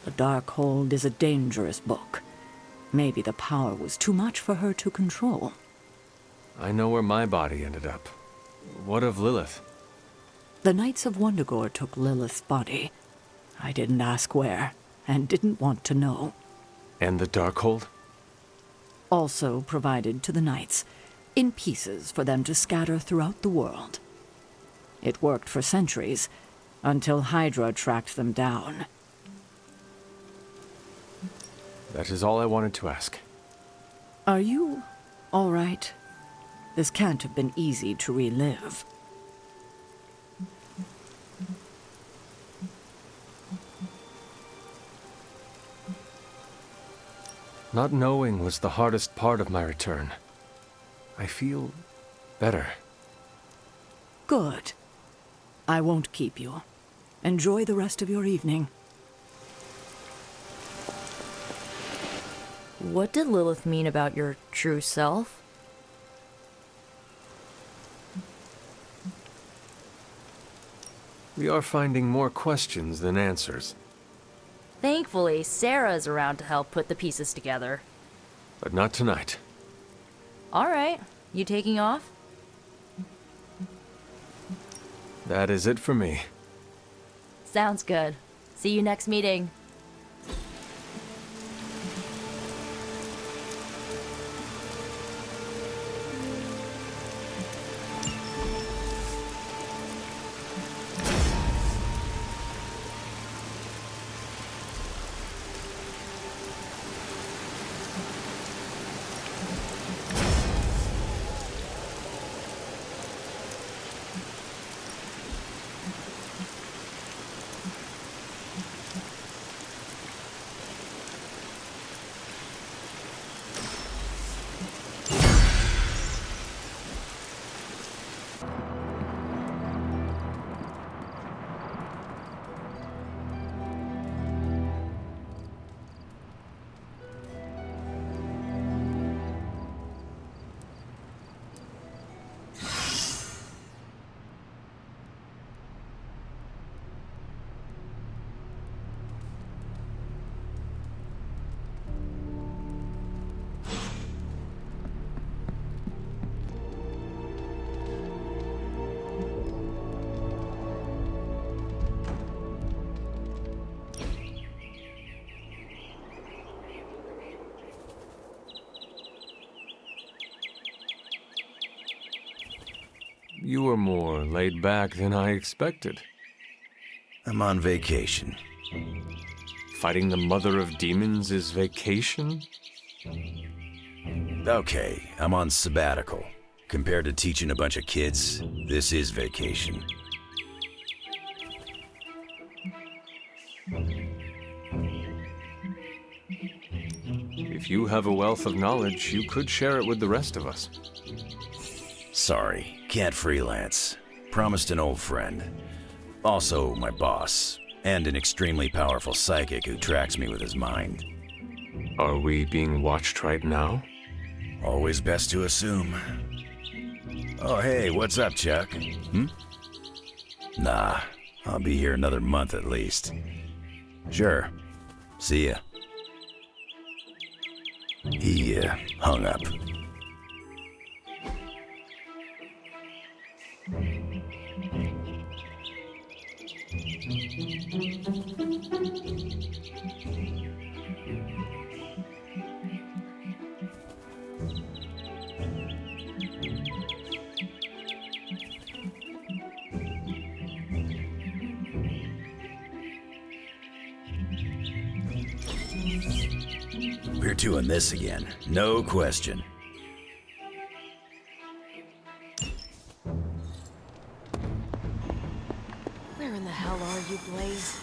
Speaker 8: The Darkhold is a dangerous book. Maybe the power was too much for her to control.
Speaker 1: I know where my body ended up. What of Lilith?
Speaker 8: The Knights of Wundagore took Lilith's body. I didn't ask where, and didn't want to know.
Speaker 1: And the Darkhold?
Speaker 8: also provided to the Knights, in pieces for them to scatter throughout the world. It worked for centuries, until Hydra tracked them down.
Speaker 1: That is all I wanted to ask.
Speaker 8: Are you all right? This can't have been easy to relive.
Speaker 1: Not knowing was the hardest part of my return. I feel better.
Speaker 8: Good. I won't keep you. Enjoy the rest of your evening.
Speaker 7: What did Lilith mean about your true self?
Speaker 1: We are finding more questions than answers.
Speaker 7: Thankfully, Sarah's around to help put the pieces together.
Speaker 1: But not tonight.
Speaker 7: All right, you taking off?
Speaker 1: That is it for me.
Speaker 7: Sounds good. See you next meeting.
Speaker 1: You were more laid back than I expected.
Speaker 5: I'm on vacation.
Speaker 1: Fighting the mother of demons is vacation?
Speaker 5: Okay, I'm on sabbatical. Compared to teaching a bunch of kids, this is vacation.
Speaker 1: If you have a wealth of knowledge, you could share it with the rest of us.
Speaker 5: Sorry, can't freelance. Promised an old friend. Also my boss, and an extremely powerful psychic who tracks me with his mind.
Speaker 1: Are we being watched right now?
Speaker 5: Always best to assume. Oh hey, what's up, Chuck? Nah, I'll be here another month at least. Sure. See ya. He hung up. We're doing this again, no question.
Speaker 10: Where in the hell are you, Blaze?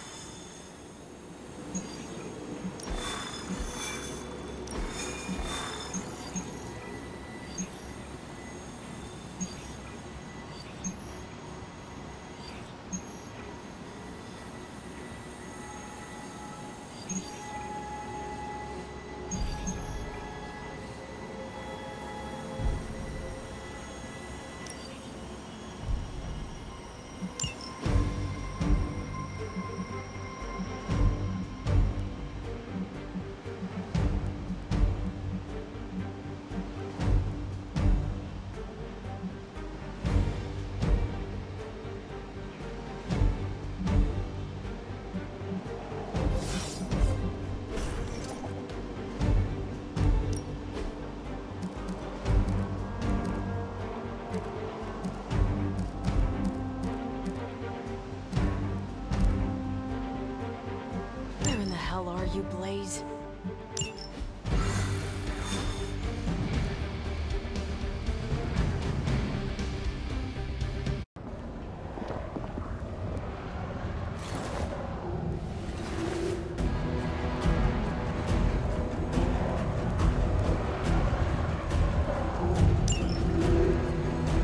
Speaker 10: you, Blaze?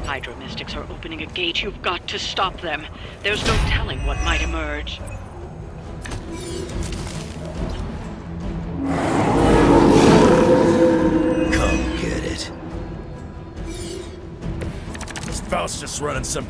Speaker 9: Hydra mystics are opening a gate. You've got to stop them. There's no telling what might emerge.
Speaker 5: Come get it. This Faust's just running some...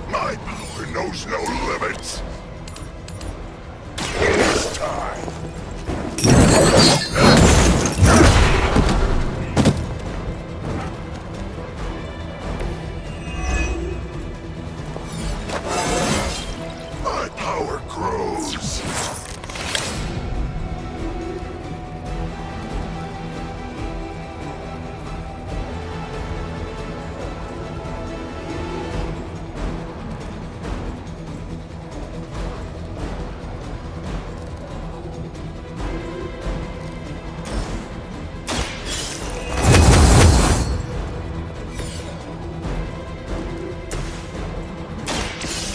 Speaker 13: My power knows no limits. It's time. My power grows.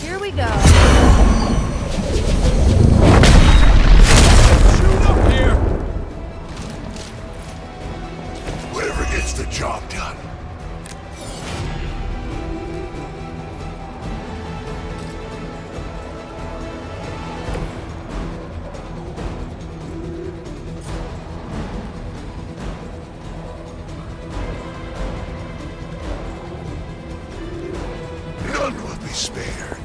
Speaker 10: Here we go.
Speaker 13: Whatever gets the job done. None will be spared.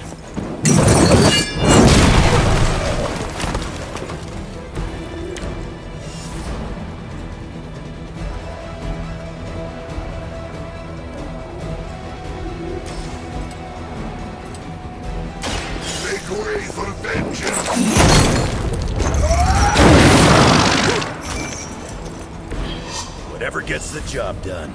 Speaker 13: Make way for vengeance!
Speaker 5: Whatever gets the job done.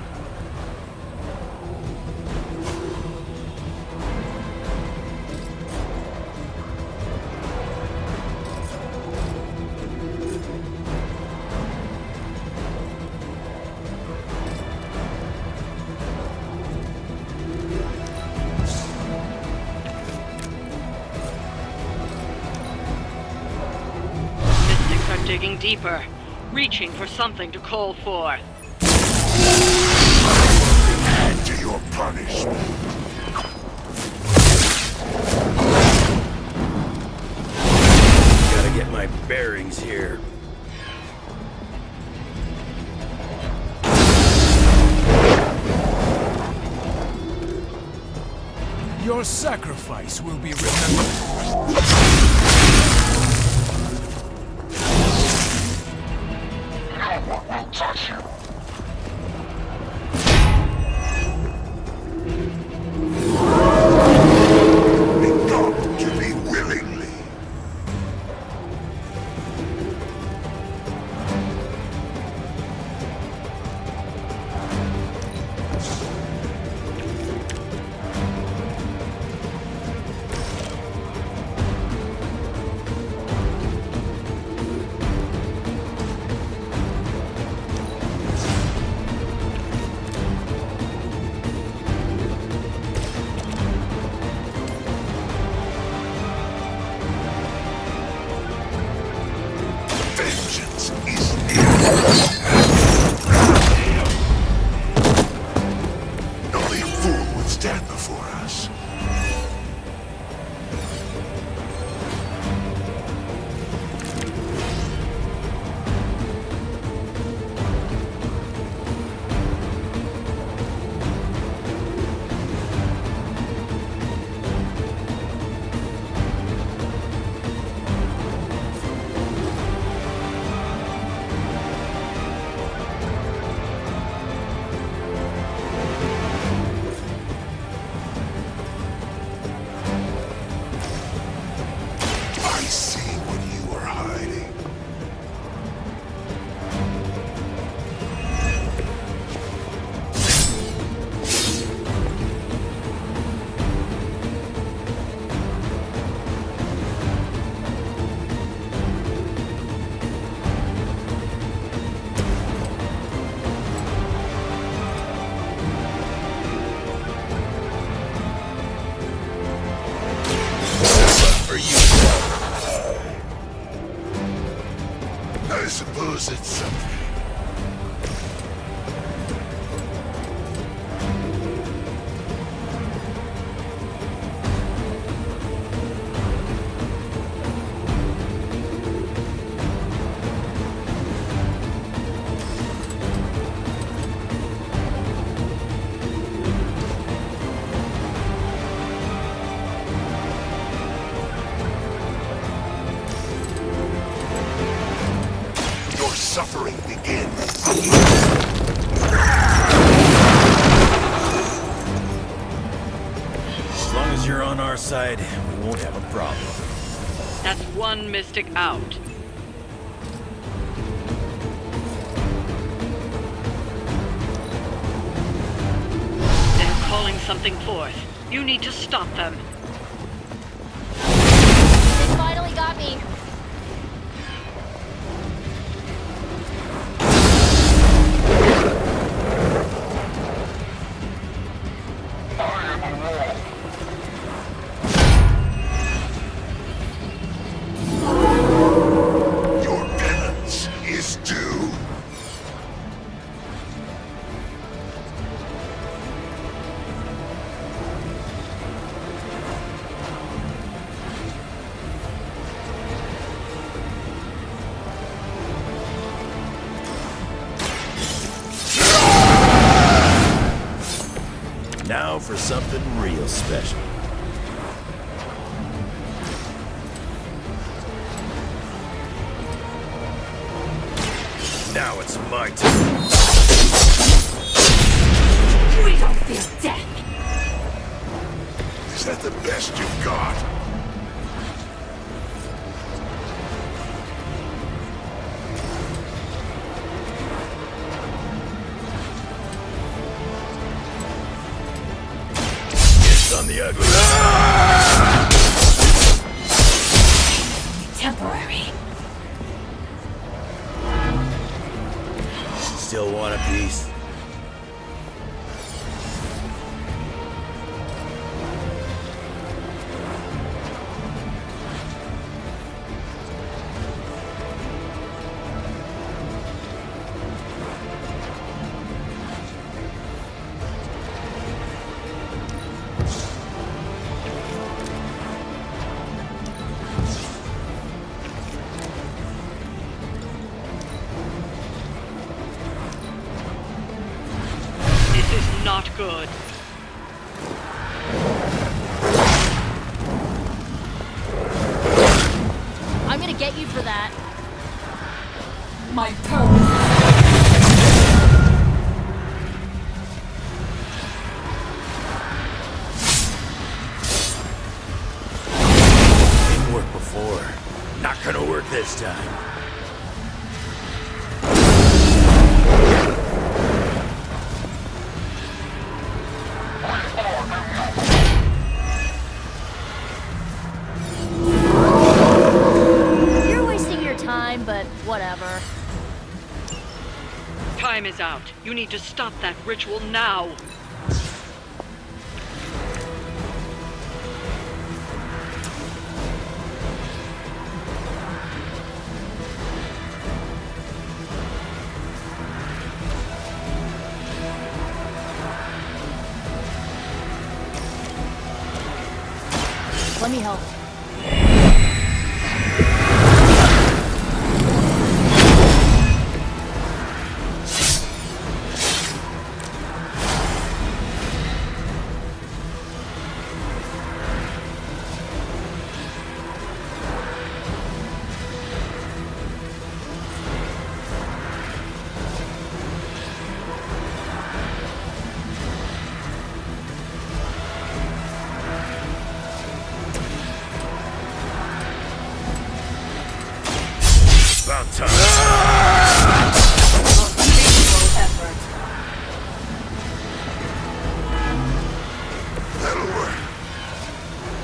Speaker 9: Mystics are digging deeper, reaching for something to call forth.
Speaker 13: Add to your punishment.
Speaker 5: Gotta get my bearings here.
Speaker 14: Your sacrifice will be remembered.
Speaker 13: No one will touch you. It got to be willingly. stand before us. I see what you are hiding. For you. I suppose it's something. Your suffering begins.
Speaker 5: As long as you're on our side, we won't have a problem.
Speaker 9: That's one mystic out. They're calling something forth. You need to stop them.
Speaker 7: They finally got me.
Speaker 13: Your penance is due.
Speaker 5: Now for something real special. Now it's my turn.
Speaker 7: We don't feel death.
Speaker 13: Is that the best you've got?
Speaker 5: It's on the ugly side.
Speaker 7: Temporary.
Speaker 5: Still want a piece?
Speaker 9: This is not good.
Speaker 7: I'm gonna get you for that.
Speaker 8: My purpose.
Speaker 5: Didn't work before. Not gonna work this time.
Speaker 7: You're wasting your time, but whatever.
Speaker 9: Time is out. You need to stop that ritual now.
Speaker 7: Let me help.
Speaker 5: About time.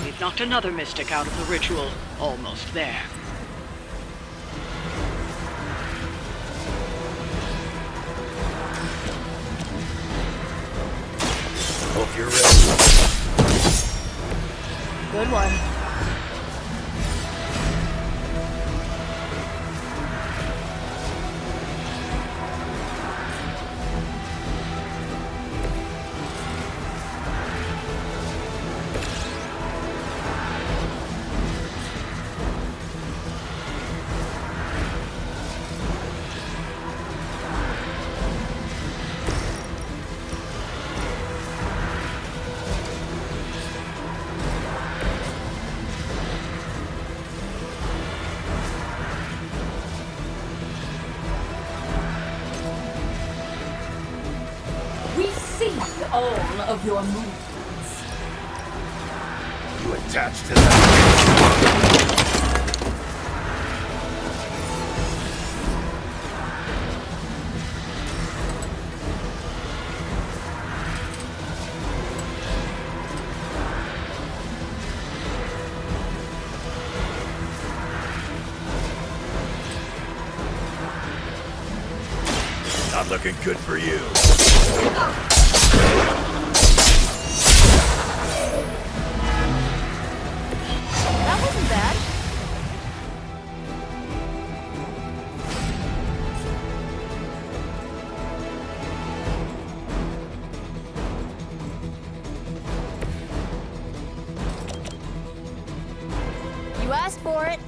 Speaker 9: We've knocked another mystic out of the ritual. Almost there.
Speaker 5: Hope you're ready.
Speaker 7: Good one.
Speaker 8: All of your movements.
Speaker 5: You attached to that? Not looking good for you.
Speaker 7: That wasn't bad. You asked for it.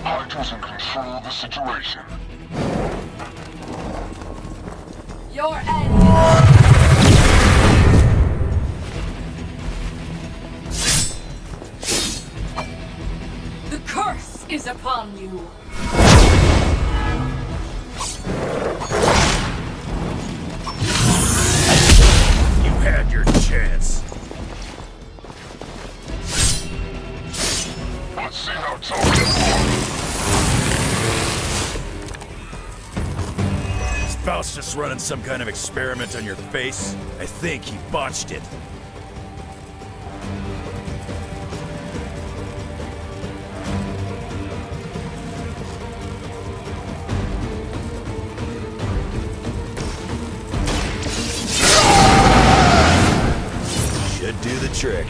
Speaker 15: Hydra's in control of the situation.
Speaker 8: Your end. The curse is upon you.
Speaker 5: You had your chance.
Speaker 15: Let's see how tough you are.
Speaker 5: Spouse just running some kind of experiment on your face? I think he botched it. Should do the trick.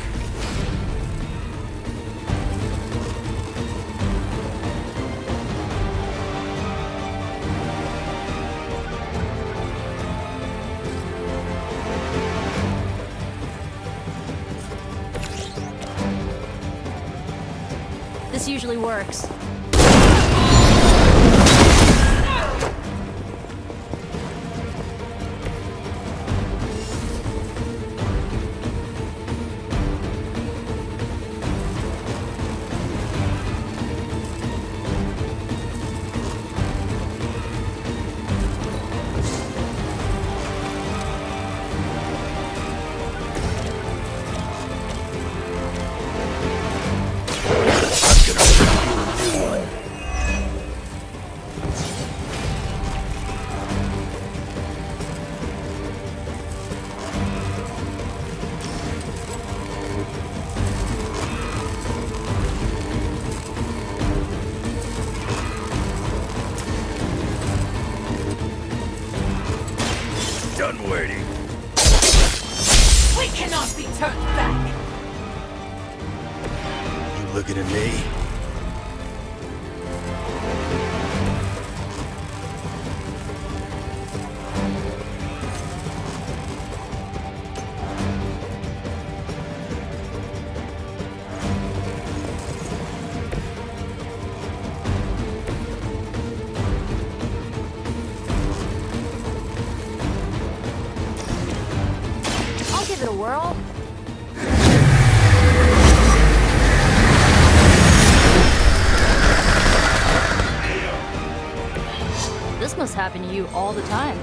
Speaker 7: This usually works.
Speaker 5: Done waiting.
Speaker 8: We cannot be turned back.
Speaker 5: looking at me?
Speaker 7: I'll give it a whirl. This must happen to you all the time.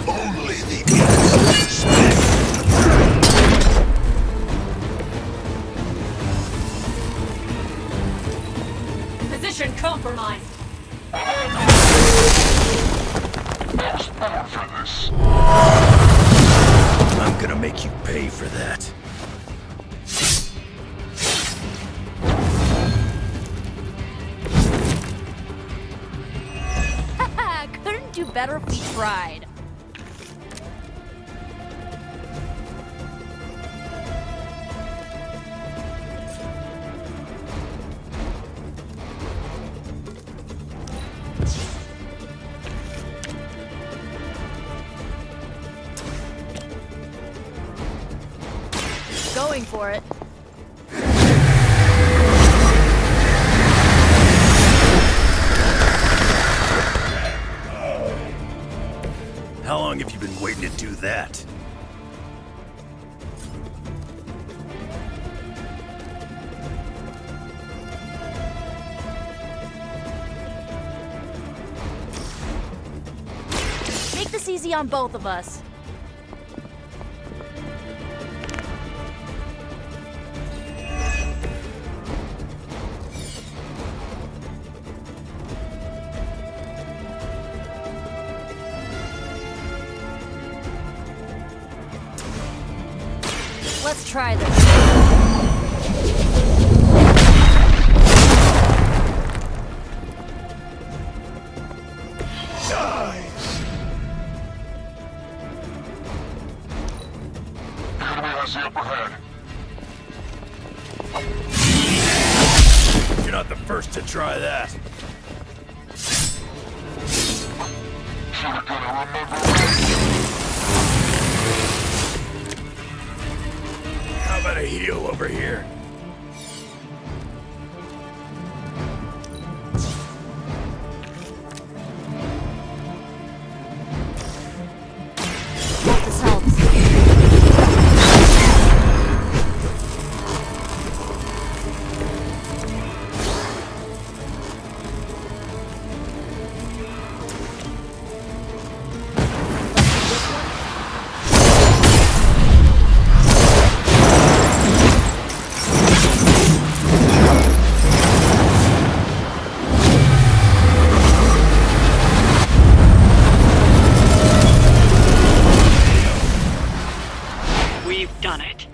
Speaker 13: Only the innocent
Speaker 7: Position compromised.
Speaker 15: For this.
Speaker 5: I'm gonna make you pay for that.
Speaker 7: Couldn't do better if we tried. Going for it.
Speaker 5: How long have you been waiting to do that?
Speaker 7: Make this easy on both of us. Let's try this.
Speaker 15: Enemy has the upper hand.
Speaker 5: You're not the first to try that.
Speaker 15: You're gonna remember.
Speaker 5: How about a heal over here?
Speaker 7: Hope this helps.
Speaker 9: We've done it.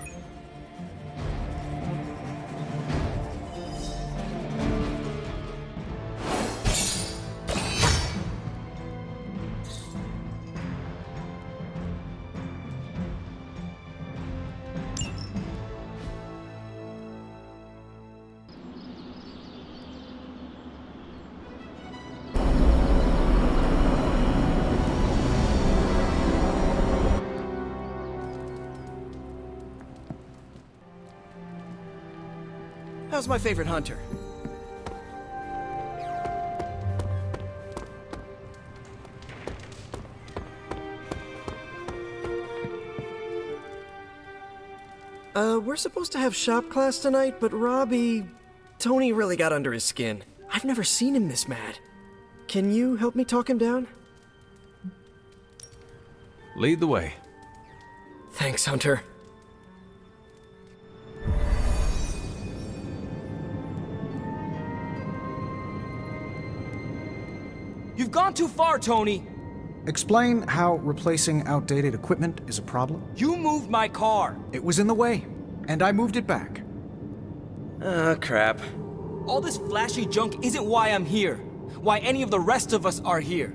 Speaker 6: How's my favorite hunter? We're supposed to have shop class tonight, but Tony really got under his skin. I've never seen him this mad. Can you help me talk him down?
Speaker 1: Lead the way.
Speaker 6: Thanks, Hunter.
Speaker 4: You've gone too far, Tony!
Speaker 12: Explain how replacing outdated equipment is a problem.
Speaker 4: You moved my car!
Speaker 12: It was in the way, and I moved it back.
Speaker 6: Crap.
Speaker 4: All this flashy junk isn't why I'm here. Why any of the rest of us are here.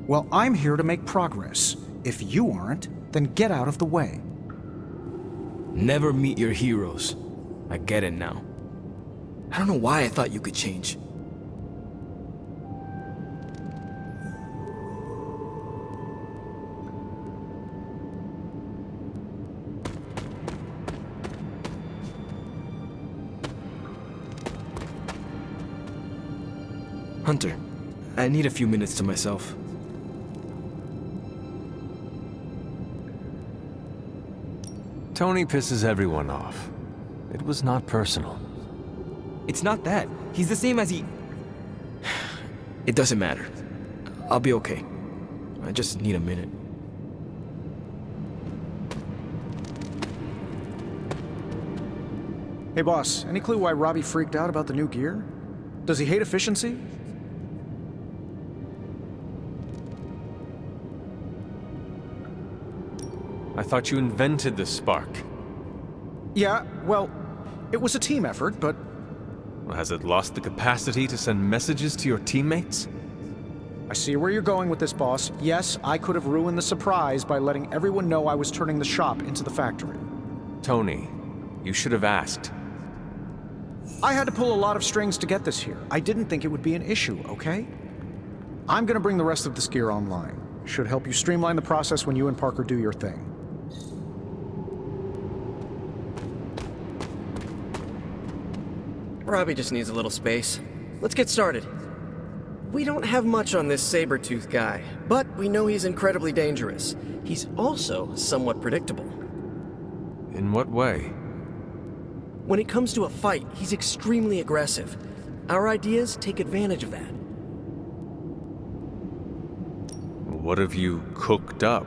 Speaker 12: Well, I'm here to make progress. If you aren't, then get out of the way.
Speaker 4: Never meet your heroes. I get it now. I don't know why I thought you could change. Hunter, I need a few minutes to myself.
Speaker 1: Tony pisses everyone off. It was not personal.
Speaker 4: It's not that. He's the same as he... It doesn't matter. I'll be okay. I just need a minute.
Speaker 12: Hey boss, any clue why Robbie freaked out about the new gear? Does he hate efficiency?
Speaker 1: I thought you invented the spark.
Speaker 12: Yeah, well, it was a team effort, but...
Speaker 1: Well, has it lost the capacity to send messages to your teammates?
Speaker 12: I see where you're going with this, boss. Yes, I could have ruined the surprise by letting everyone know I was turning the shop into the factory.
Speaker 1: Tony, you should have asked.
Speaker 12: I had to pull a lot of strings to get this here. I didn't think it would be an issue, okay? I'm gonna bring the rest of this gear online. Should help you streamline the process when you and Parker do your thing.
Speaker 6: Robbie just needs a little space. Let's get started. We don't have much on this saber-tooth guy, but we know he's incredibly dangerous. He's also somewhat predictable.
Speaker 1: In what way?
Speaker 6: When it comes to a fight, he's extremely aggressive. Our ideas take advantage of that.
Speaker 1: What have you cooked up?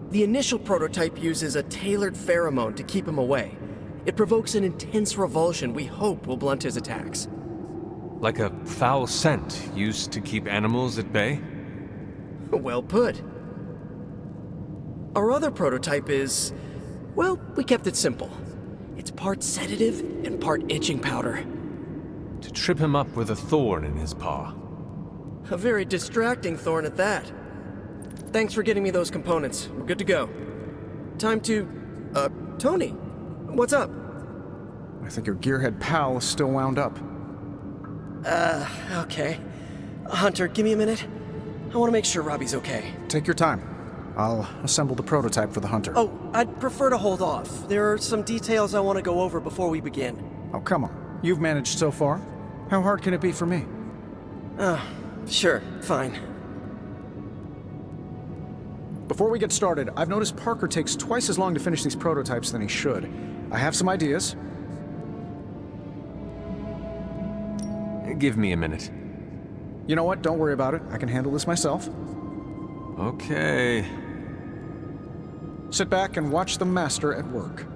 Speaker 6: The initial prototype uses a tailored pheromone to keep him away. It provokes an intense revulsion we hope will blunt his attacks.
Speaker 1: Like a foul scent used to keep animals at bay?
Speaker 6: Well put. Our other prototype is... well, we kept it simple. It's part sedative and part itching powder.
Speaker 1: To trip him up with a thorn in his paw.
Speaker 6: A very distracting thorn at that. Thanks for getting me those components. We're good to go. Time to... Tony, what's up?
Speaker 12: I think your gearhead pal is still wound up.
Speaker 6: Okay. Hunter, give me a minute. I want to make sure Robbie's okay.
Speaker 12: Take your time. I'll assemble the prototype for the Hunter.
Speaker 6: Oh, I'd prefer to hold off. There are some details I want to go over before we begin.
Speaker 12: Oh, come on. You've managed so far. How hard can it be for me?
Speaker 6: Sure, fine.
Speaker 12: Before we get started, I've noticed Parker takes twice as long to finish these prototypes than he should. I have some ideas.
Speaker 1: Give me a minute.
Speaker 12: You know what? Don't worry about it. I can handle this myself.
Speaker 1: Okay.
Speaker 12: Sit back and watch the master at work.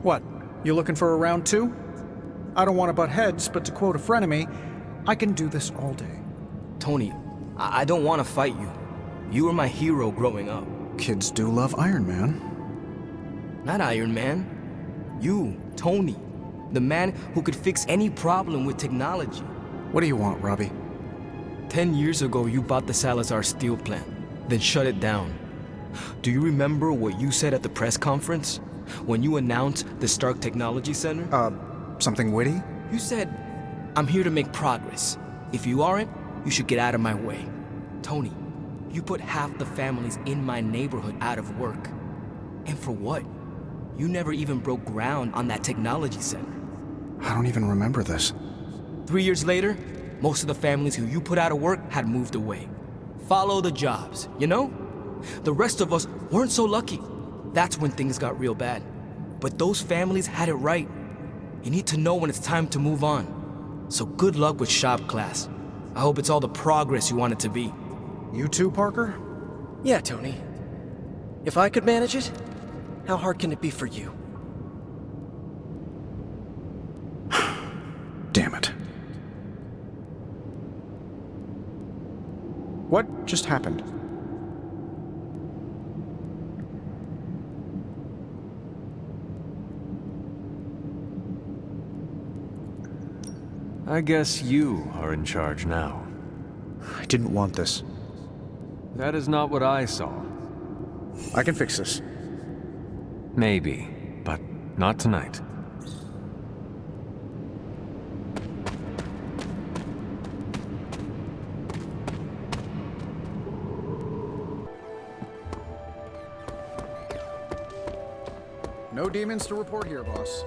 Speaker 12: What? You looking for a round two? I don't want to butt heads, but to quote a frenemy, I can do this all day.
Speaker 4: Tony, I don't want to fight you. You were my hero growing up.
Speaker 12: Kids do love Iron Man.
Speaker 4: Not Iron Man. You, Tony. The man who could fix any problem with technology.
Speaker 12: What do you want, Robbie?
Speaker 4: 10 years ago, you bought the Salazar steel plant, then shut it down. Do you remember what you said at the press conference? When you announced the Stark Technology Center?
Speaker 12: Something witty?
Speaker 4: You said, I'm here to make progress. If you aren't, you should get out of my way. Tony, you put half the families in my neighborhood out of work. And for what? You never even broke ground on that technology center.
Speaker 12: I don't even remember this.
Speaker 4: 3 years later, most of the families who you put out of work had moved away. Follow the jobs, you know? The rest of us weren't so lucky. That's when things got real bad. But those families had it right. You need to know when it's time to move on. So good luck with shop class. I hope it's all the progress you want it to be.
Speaker 12: You too, Parker?
Speaker 6: Yeah, Tony. If I could manage it, how hard can it be for you?
Speaker 12: Damn it. What just happened?
Speaker 1: I guess you are in charge now.
Speaker 12: I didn't want this.
Speaker 1: That is not what I saw.
Speaker 12: I can fix this.
Speaker 1: Maybe, but not tonight.
Speaker 12: No demons to report here, boss.